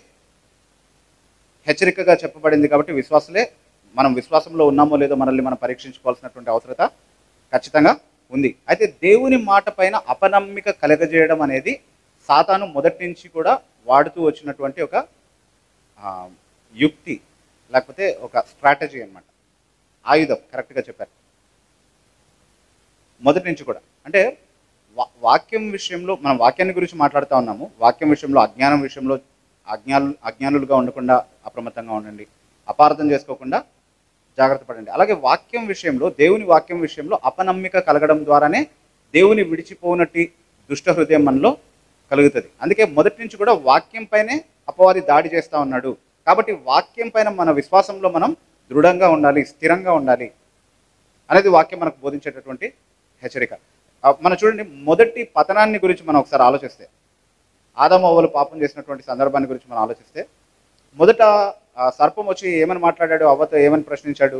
హెచ్చరికగా చెప్పబడింది. కాబట్టి విశ్వాసులే, మనం విశ్వాసంలో ఉన్నామో లేదో మనల్ని మనం పరీక్షించుకోవాల్సినటువంటి అవసరత ఖచ్చితంగా ఉంది. అయితే దేవుని మాట పైన అపనమ్మిక కలగజేయడం అనేది సాతాను మొదటి నుంచి కూడా వాడుతూ వచ్చినటువంటి ఒక యుక్తి, లేకపోతే ఒక స్ట్రాటజీ అన్నమాట. ఆయుధం, కరెక్ట్గా చెప్పారు. మొదటి నుంచి కూడా అంటే వాక్యం విషయంలో మనం వాక్యాన్ని గురించి మాట్లాడుతూ ఉన్నాము. వాక్యం విషయంలో, అజ్ఞానం విషయంలో అజ్ఞానులుగా ఉండకుండా అప్రమత్తంగా ఉండండి. అపార్థం చేసుకోకుండా జాగ్రత్త పడండి. అలాగే వాక్యం విషయంలో, దేవుని వాక్యం విషయంలో అపనమ్మిక కలగడం ద్వారానే దేవుని విడిచిపోనట్టి దుష్ట హృదయం మనలో కలుగుతుంది. అందుకే మొదటి నుంచి కూడా వాక్యం పైనే అపవాది దాడి చేస్తూ ఉన్నాడు. కాబట్టి వాక్యం పైన మన విశ్వాసంలో మనం దృఢంగా ఉండాలి, స్థిరంగా ఉండాలి అనేది వాక్యం మనకు బోధించేటటువంటి హెచ్చరిక. మనం చూడండి, మొదటి పతనాన్ని గురించి మనం ఒకసారి ఆలోచిస్తే, ఆదాము అవ్వలు పాపం చేసినటువంటి సందర్భాన్ని గురించి మనం ఆలోచిస్తే, మొదట సర్పం వచ్చి ఏమని మాట్లాడాడు, అవ్వతో ఏమని ప్రశ్నించాడు?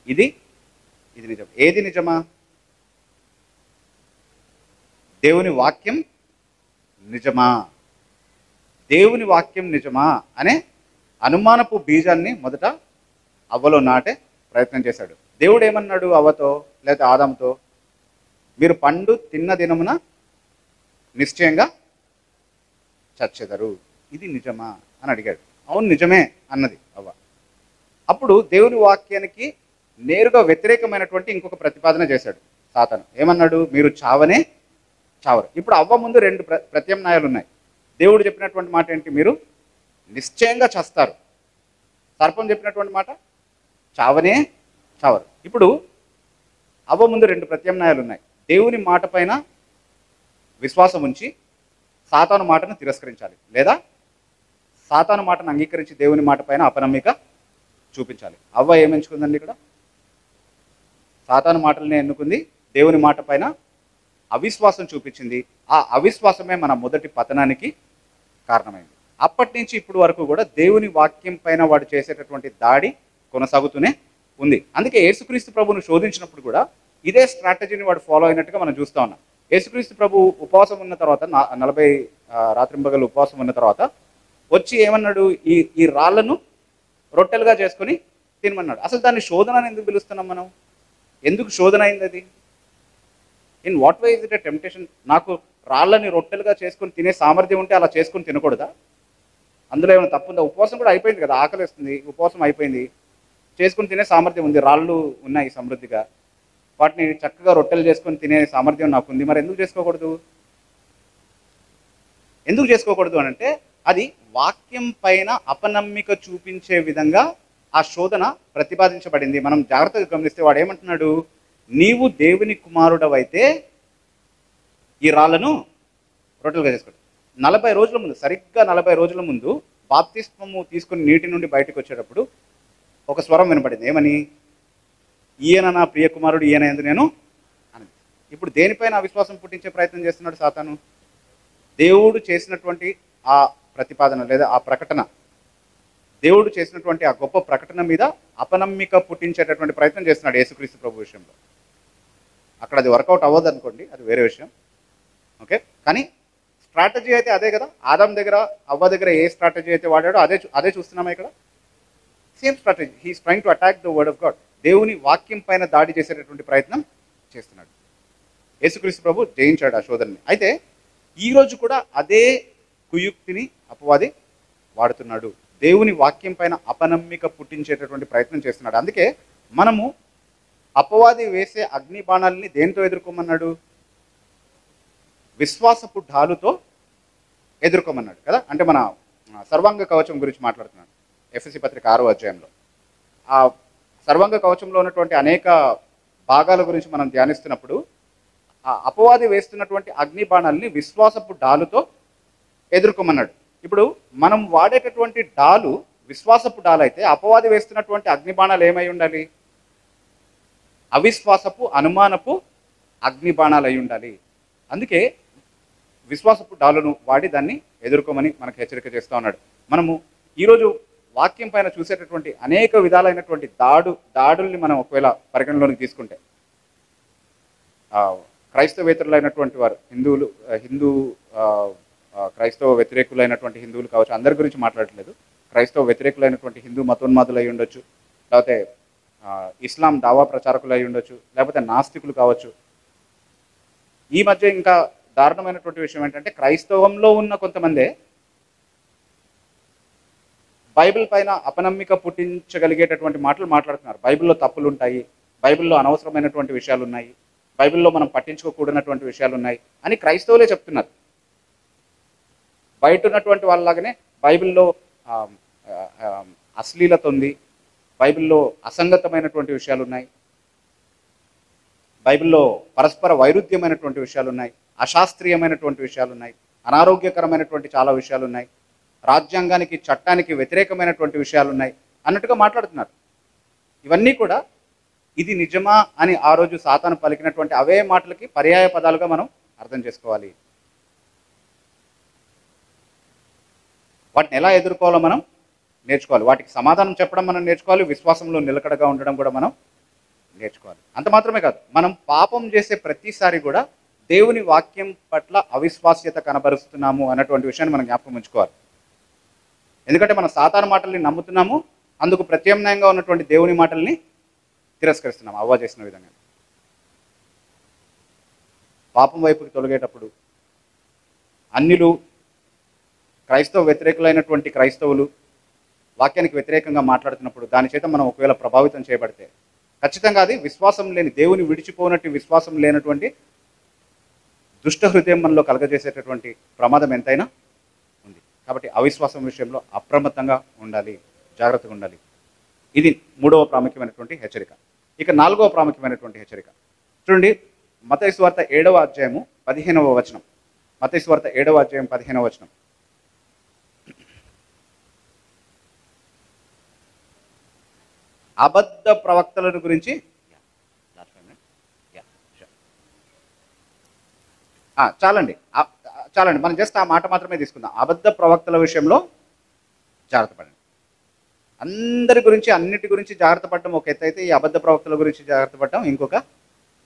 ఇది నిజం. ఏది నిజమా? దేవుని వాక్యం నిజమా? దేవుని వాక్యం నిజమా అనే అనుమానపు బీజాన్ని మొదట అవ్వలో నాటే ప్రయత్నం చేశాడు. దేవుడు ఏమన్నాడు అవ్వతో లేదా ఆదాముతో? మీరు పండు తిన్న దినమున నిశ్చయంగా చచ్చెదరు. ఇది నిజమా అని అడిగాడు. అవును నిజమే అన్నది అవ్వ. అప్పుడు దేవుని వాక్యానికి నేరుగా వ్యతిరేకమైనటువంటి ఇంకొక ప్రతిపాదన చేశాడు సాతాను. ఏమన్నాడు? మీరు చావనే చావరు. ఇప్పుడు అవ్వ ముందు రెండు ప్రత్యామ్నాయాలు ఉన్నాయి. దేవుడు చెప్పినటువంటి మాట ఏంటి? మీరు నిశ్చయంగా చస్తారు. సర్పం చెప్పినటువంటి మాట చావనే చావరు. ఇప్పుడు అవ్వ ముందు రెండు ప్రత్యామ్నాయాలు ఉన్నాయి. దేవుని మాట పైన విశ్వాసం ఉంచి సాతాను మాటను తిరస్కరించాలి, లేదా సాతాను మాటను అంగీకరించి దేవుని మాట పైన అపనమ్మిక చూపించాలి. అవ్వ ఏమెంచుకుందండి ఇక్కడ? సాతాను మాటలనే ఎన్నుకుంది, దేవుని మాట పైన అవిశ్వాసం చూపించింది. ఆ అవిశ్వాసమే మన మొదటి పతనానికి కారణమైంది. అప్పటి నుంచి ఇప్పటి వరకు కూడా దేవుని వాక్యం పైన వాడు చేసేటటువంటి దాడి కొనసాగుతూనే ఉంది. అందుకే యేసుక్రీస్తు ప్రభువును శోధించినప్పుడు కూడా ఇదే స్ట్రాటజీని వాడు ఫాలో అయినట్టుగా మనం చూస్తూ ఉన్నాం. యేసుక్రీస్తు ప్రభు ఉపవాసం ఉన్న తర్వాత 40 రాత్రింబగలు ఉపవాసం ఉన్న తర్వాత వచ్చి ఏమన్నాడు? ఈ రాళ్లను రొట్టెలుగా చేసుకొని తినమన్నాడు. అసలు దాన్ని శోధన అని ఎందుకు పిలుస్తున్నాం మనం? ఎందుకు శోధన అయింది అది? In what way is it a temptation? నాకు రాళ్ళని రొట్టెలుగా చేసుకొని తినే సామర్థ్యం ఉంటే అలా చేసుకొని తినకూడదా? అందులో ఏమైనా తప్పు ఉందా? ఉపవాసం కూడా అయిపోయింది కదా, ఆకలి వస్తుంది, ఉపవాసం అయిపోయింది, చేసుకొని తినే సామర్థ్యం ఉంది, రాళ్ళు ఉన్నాయి సమృద్ధిగా, వాటిని చక్కగా రొట్టెలు చేసుకొని తినే సామర్థ్యం నాకు ఉంది, మరి ఎందుకు చేసుకోకూడదు? ఎందుకు చేసుకోకూడదు అని అంటే అది వాక్యం పైన అపనమ్మిక చూపించే విధంగా ఆ శోధన ప్రతిపాదించబడింది. మనం జాగ్రత్తగా గమనిస్తే వాడు ఏమంటున్నాడు? నీవు దేవుని కుమారుడవైతే ఈ రాళ్ళను రొట్టెలుగా చేసుకోండి. 40 రోజుల ముందు, సరిగ్గా 40 రోజుల ముందు బాప్తిస్మము తీసుకుని నీటి నుండి బయటకు వచ్చేటప్పుడు ఒక స్వరం వినపడింది. ఏమని? ఈయన నా ప్రియ కుమారుడు, ఈయన యందు నేను అని. ఇప్పుడు దేనిపైన అవిశ్వాసం పుట్టించే ప్రయత్నం చేస్తున్నాడు సాతాను? దేవుడు చేసినటువంటి ఆ ప్రతిపాదన లేదా ఆ ప్రకటన, దేవుడు చేసినటువంటి ఆ గొప్ప ప్రకటన మీద అపనమ్మిక పుట్టించేటటువంటి ప్రయత్నం చేస్తున్నాడు యేసుక్రీస్తు ప్రభు విషయంలో. అక్కడ అది వర్కౌట్ అవ్వదు అనుకోండి, అది వేరే విషయం. ఓకే, కానీ స్ట్రాటజీ అయితే అదే కదా. ఆదాం దగ్గర, అవ్వ దగ్గర ఏ స్ట్రాటజీ అయితే వాడాడో అదే చూస్తున్నామా ఇక్కడ. Same strategy. He's trying to attack the word of God. దేవుని వాక్యం పైన దాడి చేసేటటువంటి ప్రయత్నం చేస్తున్నాడు. యేసుక్రీస్తు ప్రభు జయించాడు ఆ శోధనని. అయితే ఈరోజు కూడా అదే కుయుక్తిని అపవాది వాడుతున్నాడు. దేవుని వాక్యం పైన అపనమ్మిక పుట్టించేటటువంటి ప్రయత్నం చేస్తున్నాడు. అందుకే మనము అపవాది వేసే అగ్ని బాణాలని దేనితో ఎదుర్కోమన్నాడు? విశ్వాసపు ఢాలుతో ఎదుర్కోమన్నాడు కదా. అంటే మన సర్వాంగ కవచం గురించి మాట్లాడుతున్నాడు ఎఫెసీ పత్రిక 6వ అధ్యాయంలో. ఆ సర్వాంగ కవచంలో ఉన్నటువంటి అనేక భాగాల గురించి మనం ధ్యానిస్తున్నప్పుడు ఆ అపవాది వేస్తున్నటువంటి అగ్ని బాణాలని విశ్వాసపు డాలుతో ఎదుర్కోమన్నాడు. ఇప్పుడు మనం వాడేటటువంటి డాలు విశ్వాసపు డాలు అయితే అపవాది వేస్తున్నటువంటి అగ్ని బాణాలు ఏమై ఉండాలి? అవిశ్వాసపు, అనుమానపు అగ్ని బాణాలు అయి ఉండాలి. అందుకే విశ్వాసపు డాలును వాడి దాన్ని ఎదుర్కోమని మనకు హెచ్చరిక చేస్తూ ఉన్నాడు. మనము ఈరోజు వాక్యం పైన చూసేటటువంటి అనేక విధాలైనటువంటి దాడుల్ని మనం ఒకవేళ పరిగణలోకి తీసుకుంటే, క్రైస్తవేతరులైనటువంటి వారు, హిందూ క్రైస్తవ వ్యతిరేకులైనటువంటి హిందువులు కావచ్చు, అందరి గురించి మాట్లాడట్లేదు. క్రైస్తవ వ్యతిరేకులైనటువంటి హిందూ మతోన్మాదులు అయి ఉండొచ్చు, లేకపోతే ఇస్లాం దావా ప్రచారకులు అయి ఉండొచ్చు, లేకపోతే నాస్తికులు కావచ్చు. ఈ మధ్య ఇంకా దారుణమైనటువంటి విషయం ఏంటంటే, క్రైస్తవంలో ఉన్న కొంతమందే బైబిల్ పైన అపనమ్మిక పుట్టించగలిగేటటువంటి మాటలు మాట్లాడుతున్నారు. బైబిల్లో తప్పులు ఉంటాయి, బైబిల్లో అనవసరమైనటువంటి విషయాలు ఉన్నాయి, బైబిల్లో మనం పట్టించుకోకూడనటువంటి విషయాలు ఉన్నాయి అని క్రైస్తవులే చెప్తున్నారు. బయట ఉన్నటువంటి వాళ్ళలాగానే బైబిల్లో అశ్లీలత ఉంది, బైబిల్లో అసంగతమైనటువంటి విషయాలు ఉన్నాయి, బైబిల్లో పరస్పర వైరుధ్యమైనటువంటి విషయాలు ఉన్నాయి, అశాస్త్రీయమైనటువంటి విషయాలు ఉన్నాయి, అనారోగ్యకరమైనటువంటి చాలా విషయాలు ఉన్నాయి, రాజ్యాంగానికి చట్టానికి వ్యతిరేకమైనటువంటి విషయాలు ఉన్నాయి అన్నట్టుగా మాట్లాడుతున్నారు. ఇవన్నీ కూడా ఇది నిజమా అని ఆ రోజు సాతాను పలికినటువంటి అవే మాటలకి పర్యాయ పదాలుగా మనం అర్థం చేసుకోవాలి. వాటిని ఎలా ఎదుర్కోవాలో మనం నేర్చుకోవాలి, వాటికి సమాధానం చెప్పడం మనం నేర్చుకోవాలి, విశ్వాసంలో నిలకడగా ఉండడం కూడా మనం నేర్చుకోవాలి. అంత మాత్రమే కాదు, మనం పాపం చేసే ప్రతిసారి కూడా దేవుని వాక్యం పట్ల అవిశ్వాస్యత కనబరుస్తున్నాము అన్నటువంటి విషయాన్ని మనం జ్ఞాపకం ఉంచుకోవాలి. ఎందుకంటే మనం సాతాను మాటల్ని నమ్ముతున్నాము, అందుకు ప్రత్యామ్నాయంగా ఉన్నటువంటి దేవుని మాటల్ని తిరస్కరిస్తున్నాము అవ్వ చేసిన విధంగా. పాపం వైపుకి తొలగేటప్పుడు అన్యులు, క్రైస్తవ వ్యతిరేకులైనటువంటి క్రైస్తవులు వాక్యానికి వ్యతిరేకంగా మాట్లాడుతున్నప్పుడు దాని చేత మనం ఒకవేళ ప్రభావితం చేయబడితే ఖచ్చితంగా అది విశ్వాసం లేని, దేవుని విడిచిపోయినట్టు విశ్వాసం లేనటువంటి దుష్ట హృదయం మనలో కలగజేసేటటువంటి ప్రమాదం ఎంతైనా ఉంది. కాబట్టి అవిశ్వాసం విషయంలో అప్రమత్తంగా ఉండాలి, జాగ్రత్తగా ఉండాలి. ఇది 3వ ప్రాముఖ్యమైనటువంటి హెచ్చరిక. ఇక 4వ ప్రాముఖ్యమైనటువంటి హెచ్చరిక చూడండి, మత్తయి సువార్త 7వ అధ్యాయము 15వ వచనం. మత్తయి సువార్త 7వ అధ్యాయం 15వ వచనం. అబద్ధ ప్రవక్తలను గురించి చాలండి మనం జస్ట్ ఆ మాట మాత్రమే తీసుకుందాం. అబద్ధ ప్రవక్తల విషయంలో జాగ్రత్త పడండి. అందరి గురించి, అన్నిటి గురించి జాగ్రత్త పడడం ఒక ఎత్తు అయితే, ఈ అబద్ధ ప్రవక్తల గురించి జాగ్రత్త పడడం ఇంకొక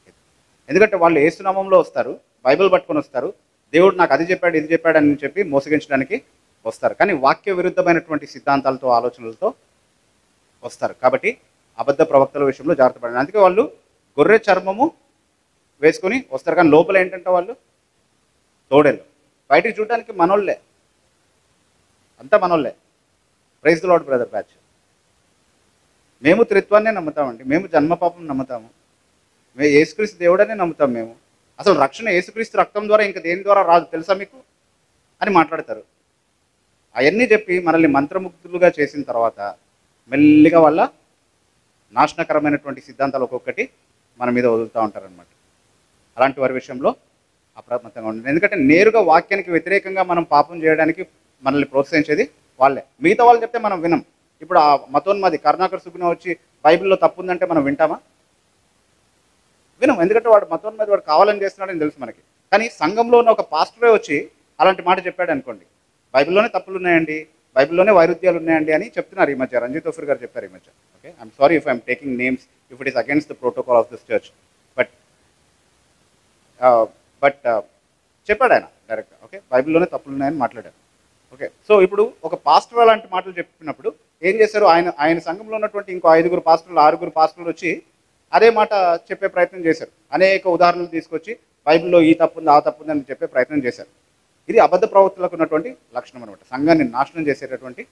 ఎత్తు. ఎందుకంటే వాళ్ళు యేసునామంలో వస్తారు, బైబిల్ పట్టుకొని వస్తారు, దేవుడు నాకు అది చెప్పాడు ఇది చెప్పాడు అని చెప్పి మోసగించడానికి వస్తారు, కానీ వాక్య విరుద్ధమైనటువంటి సిద్ధాంతాలతో, ఆలోచనలతో వస్తారు. కాబట్టి అబద్ధ ప్రవక్తల విషయంలో జాగ్రత్త పడండి. అందుకే వాళ్ళు గొర్రె చర్మము వేసుకొని వస్తారు, కానీ లోపల ఏంటంటే వాళ్ళు తోడేళ్ళు. బయటికి చూడడానికి మనోళ్ళే, అంతా మనోళ్ళే. Praise the lord brother batch. మేము త్రిత్వాన్నే నమ్ముతామండి, మేము జన్మపాపం నమ్ముతాము, మేము యేసుక్రీస్తు దేవుడనే నమ్ముతాం. మేము అసలు రక్షణ యేసుక్రీస్తు రక్తం ద్వారా ఇంకా దేని ద్వారా రాదు తెలుసా మీకు అని మాట్లాడతారు. అవన్నీ చెప్పి మనల్ని మంత్రముగ్ధులుగా చేసిన తర్వాత మెల్లిగా వాళ్ళ నాశనకరమైనటువంటి సిద్ధాంతాలు ఒక్కొక్కటి మన మీద వదులుతూ ఉంటారనమాట. అలాంటి వారి విషయంలో అప్రమత్తంగా ఉండండి. ఎందుకంటే నేరుగా వాక్యానికి వ్యతిరేకంగా మనం పాపం చేయడానికి మనల్ని ప్రోత్సహించేది వాళ్ళే. మిగతా వాళ్ళు చెప్తే మనం వినం. ఇప్పుడు ఆ మతోన్మాది కరుణాకర్ సుగుణ వచ్చి బైబిల్‌లో తప్పు ఉందంటే మనం వింటామా? వినం. ఎందుకంటే వాడు మతోన్మాది, వాడు కావాలని చేస్తున్నాడని తెలుసు మనకి. కానీ సంఘంలో ఉన్న ఒక పాస్టరే వచ్చి అలాంటి మాట చెప్పాడనుకోండి, బైబిల్‌లోనే తప్పులున్నాయండి, బైబిల్‌లోనే వైరుధ్యాలు ఉన్నాయండి అని చెప్తున్నారు ఈ మధ్య. రంజిత్ ఓఫిర్ గారు చెప్పారు ఈ మధ్య. Okay, I'm sorry if I'm taking names, if it is against the protocol of this church. But but చెప్పాడు ఆయన డైరెక్ట్‌గా. ఓకే, బైబిల్‌లోనే తప్పులున్నాయని మాట్లాడారు. ఓకే, సో ఇప్పుడు ఒక పాస్టర్ అలాంటి మాటలు చెప్పినప్పుడు ఏం చేశారు, ఆయన సంఘంలో ఉన్నటువంటి ఇంకో 5 పాస్టర్లు 6 పాస్టర్లు వచ్చి అదే మాట చెప్పే ప్రయత్నం చేశారు. అనేక ఉదాహరణలు తీసుకొచ్చి బైబిల్‌లో ఈ తప్పు ఉంది, ఆ తప్పు ఉంది అని చెప్పే ప్రయత్నం చేశారు. ఇది అబద్ధ ప్రవక్తలకు ఉన్నటువంటి లక్షణం అనమాట. సంఘాన్ని నాశనం చేసేటటువంటి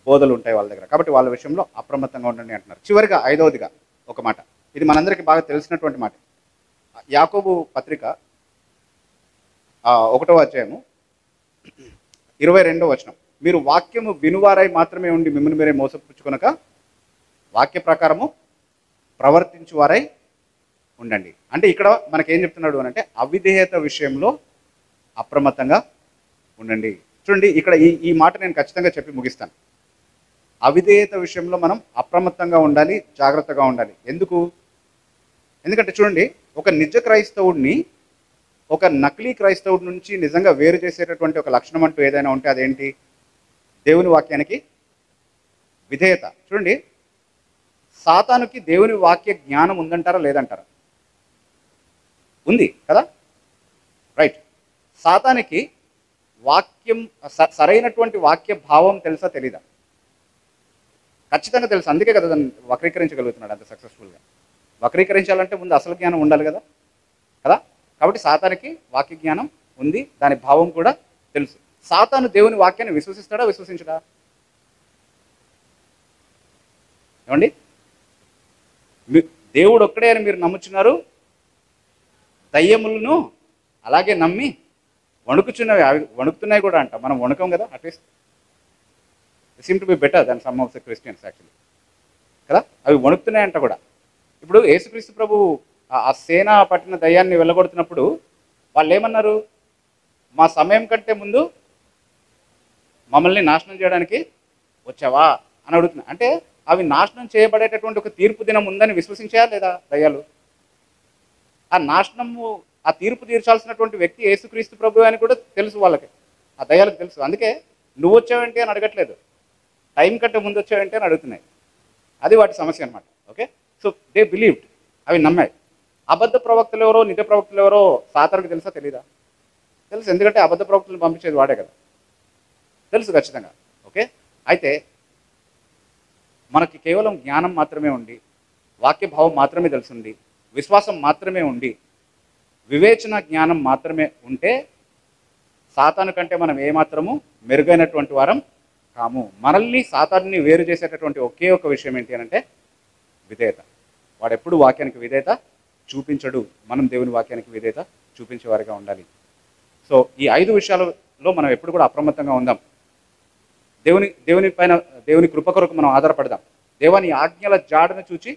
బోధలు ఉంటాయి వాళ్ళ దగ్గర. కాబట్టి వాళ్ళ విషయంలో అప్రమత్తంగా ఉండండి అంటున్నారు. చివరిగా 5వదిగా ఒక మాట, ఇది మనందరికీ బాగా తెలిసినటువంటి మాట. యాకోబు పత్రిక 1వ అధ్యాయము 22వ వచనం. మీరు వాక్యము వినువారై మాత్రమే ఉండి మిమ్మల్ని మీరే మోసపుచ్చుకొనక వాక్య ప్రకారము ప్రవర్తించువారై ఉండండి. అంటే ఇక్కడ మనకేం చెప్తున్నాడు అని అంటే, అవిధేయత విషయంలో అప్రమత్తంగా ఉండండి. చూడండి, ఇక్కడ ఈ మాట నేను ఖచ్చితంగా చెప్పి ముగిస్తాను. అవిధేయత విషయంలో మనం అప్రమత్తంగా ఉండాలి, జాగ్రత్తగా ఉండాలి. ఎందుకంటే చూడండి, ఒక నిజ క్రైస్తవుడిని ఒక నకిలీ క్రైస్తవుడి నుంచి నిజంగా వేరు చేసేటటువంటి ఒక లక్షణం అంటూ ఏదైనా ఉంటే అదేంటి? దేవుని వాక్యానికి విధేయత. చూడండి, సాతానుకి దేవుని వాక్య జ్ఞానం ఉందంటారా లేదంటారా? ఉంది కదా, రైట్. సాతానికి వాక్యం సరైనటువంటి వాక్య భావం తెలుసా తెలీదా? ఖచ్చితంగా తెలుసు. అందుకే కదా దాన్ని వక్రీకరించగలుగుతున్నాడు అంత సక్సెస్ఫుల్గా. వక్రీకరించాలంటే ముందు అసలు జ్ఞానం ఉండాలి కదా కదా కాబట్టి సాతానికి వాక్య జ్ఞానం ఉంది, దాని భావం కూడా తెలుసు. సాతాను దేవుని వాక్యాన్ని విశ్వసిస్తాడా విశ్వసించడా? ఏమండి, దేవుడు ఒక్కడే అని మీరు నమ్ముచున్నారు, దయ్యములను అలాగే నమ్మి వణుకుచున్నవి, అవి వణుకుతున్నాయి కూడా అంట. మనం వణుకం కదా, at least seem to be better than some of the Christians actually కదా. అవి వణుకుతున్నాయంట కూడా. ఇప్పుడు యేసుక్రీస్తు ప్రభు ఆ సేన పట్టిన దయ్యాన్ని వెళ్ళగొడుతున్నప్పుడు వాళ్ళు ఏమన్నారు? మా సమయం కంటే ముందు మమ్మల్ని నాశనం చేయడానికి వచ్చావా అని అడుగుతున్నా. అంటే అవి నాశనం చేయబడేటటువంటి ఒక తీర్పు దినం ఉందని విశ్వసించాయా లేదా దయ్యాలు? ఆ నాశనము, ఆ తీర్పు తీర్చాల్సినటువంటి వ్యక్తి యేసుక్రీస్తు ప్రభు అని కూడా తెలుసు వాళ్ళకి, ఆ దయ్యాలకు తెలుసు. అందుకే నువ్వు వచ్చావేంటి అని అడగట్లేదు, టైం కంటే ముందు వచ్చావేంటి అని అడుగుతున్నాయి. అది వాటి సమస్య అనమాట. ఓకే, సో దే బిలీవ్డ్, అవి నమ్మాయి. అబద్ధ ప్రవక్తలు ఎవరో నిజ ప్రవక్తలు ఎవరో సాతానుడికి తెలుసా తెలీదా? తెలుసు. ఎందుకంటే అబద్ధ ప్రవక్తలను పంపించేది వాడే కదా, తెలుసు ఖచ్చితంగా. ఓకే, అయితే మనకి కేవలం జ్ఞానం మాత్రమే ఉండి, వాక్యభావం మాత్రమే తెలుసుండి, విశ్వాసం మాత్రమే ఉండి, వివేచన జ్ఞానం మాత్రమే ఉంటే సాతాను కంటే మనం ఏమాత్రము మెరుగైనటువంటి వారం కాము. మనల్ని సాతాన్ని వేరు చేసేటటువంటి ఒకే ఒక విషయం ఏంటి అంటే విధేయత. వాడు ఎప్పుడు వాక్యానికి విధేయత చూపించడు, మనం దేవుని వాక్యానికి విధేయత చూపించేవారిగా ఉండాలి. సో ఈ 5 విషయాలలో మనం ఎప్పుడు కూడా అప్రమత్తంగా ఉందాం. దేవుని కృప కొరకు మనం ఆధారపడదాం. దేవాని ఆజ్ఞల జాడను చూచి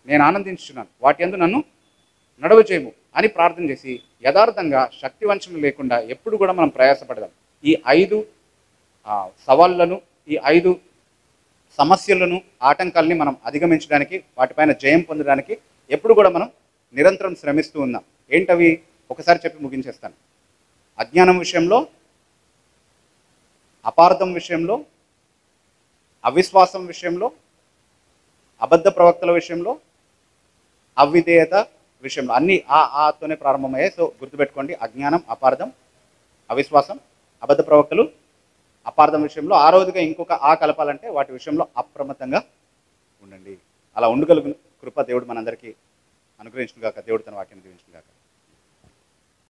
నేను ఆనందించుచున్నాను, వాటి యందు నన్ను నడవ చేయము అని ప్రార్థన చేసి యథార్థంగా శక్తి వంచన లేకుండా ఎప్పుడు కూడా మనం ప్రయాసపడదాం. ఈ 5 సవాళ్ళను, ఈ 5 సమస్యలను, ఆటంకాలని మనం అధిగమించడానికి, వాటిపైన జయం పొందడానికి ఎప్పుడు కూడా మనం నిరంతరం శ్రమిస్తూ ఉందాం. ఏంటవి? ఒకసారి చెప్పి ముగించేస్తాను. అజ్ఞానం విషయంలో, అపార్థం విషయంలో, అవిశ్వాసం విషయంలో, అబద్ధ ప్రవక్తల విషయంలో, అవిధేయత విషయంలో, అన్నీ ఆతోనే ప్రారంభమయ్యాయి. సో గుర్తుపెట్టుకోండి, అజ్ఞానం, అపార్థం, అవిశ్వాసం, అబద్ధ ప్రవక్తలు, అపార్థం విషయంలో 6వదిగా ఇంకొక కలపాలంటే వాటి విషయంలో అప్రమత్తంగా ఉండండి. అలా ఉండగలిగిన కృప దేవుడు మనందరికీ అనుగ్రహించుగాక. దేవుడు తన వాక్యాన్ని దీవించుగాక.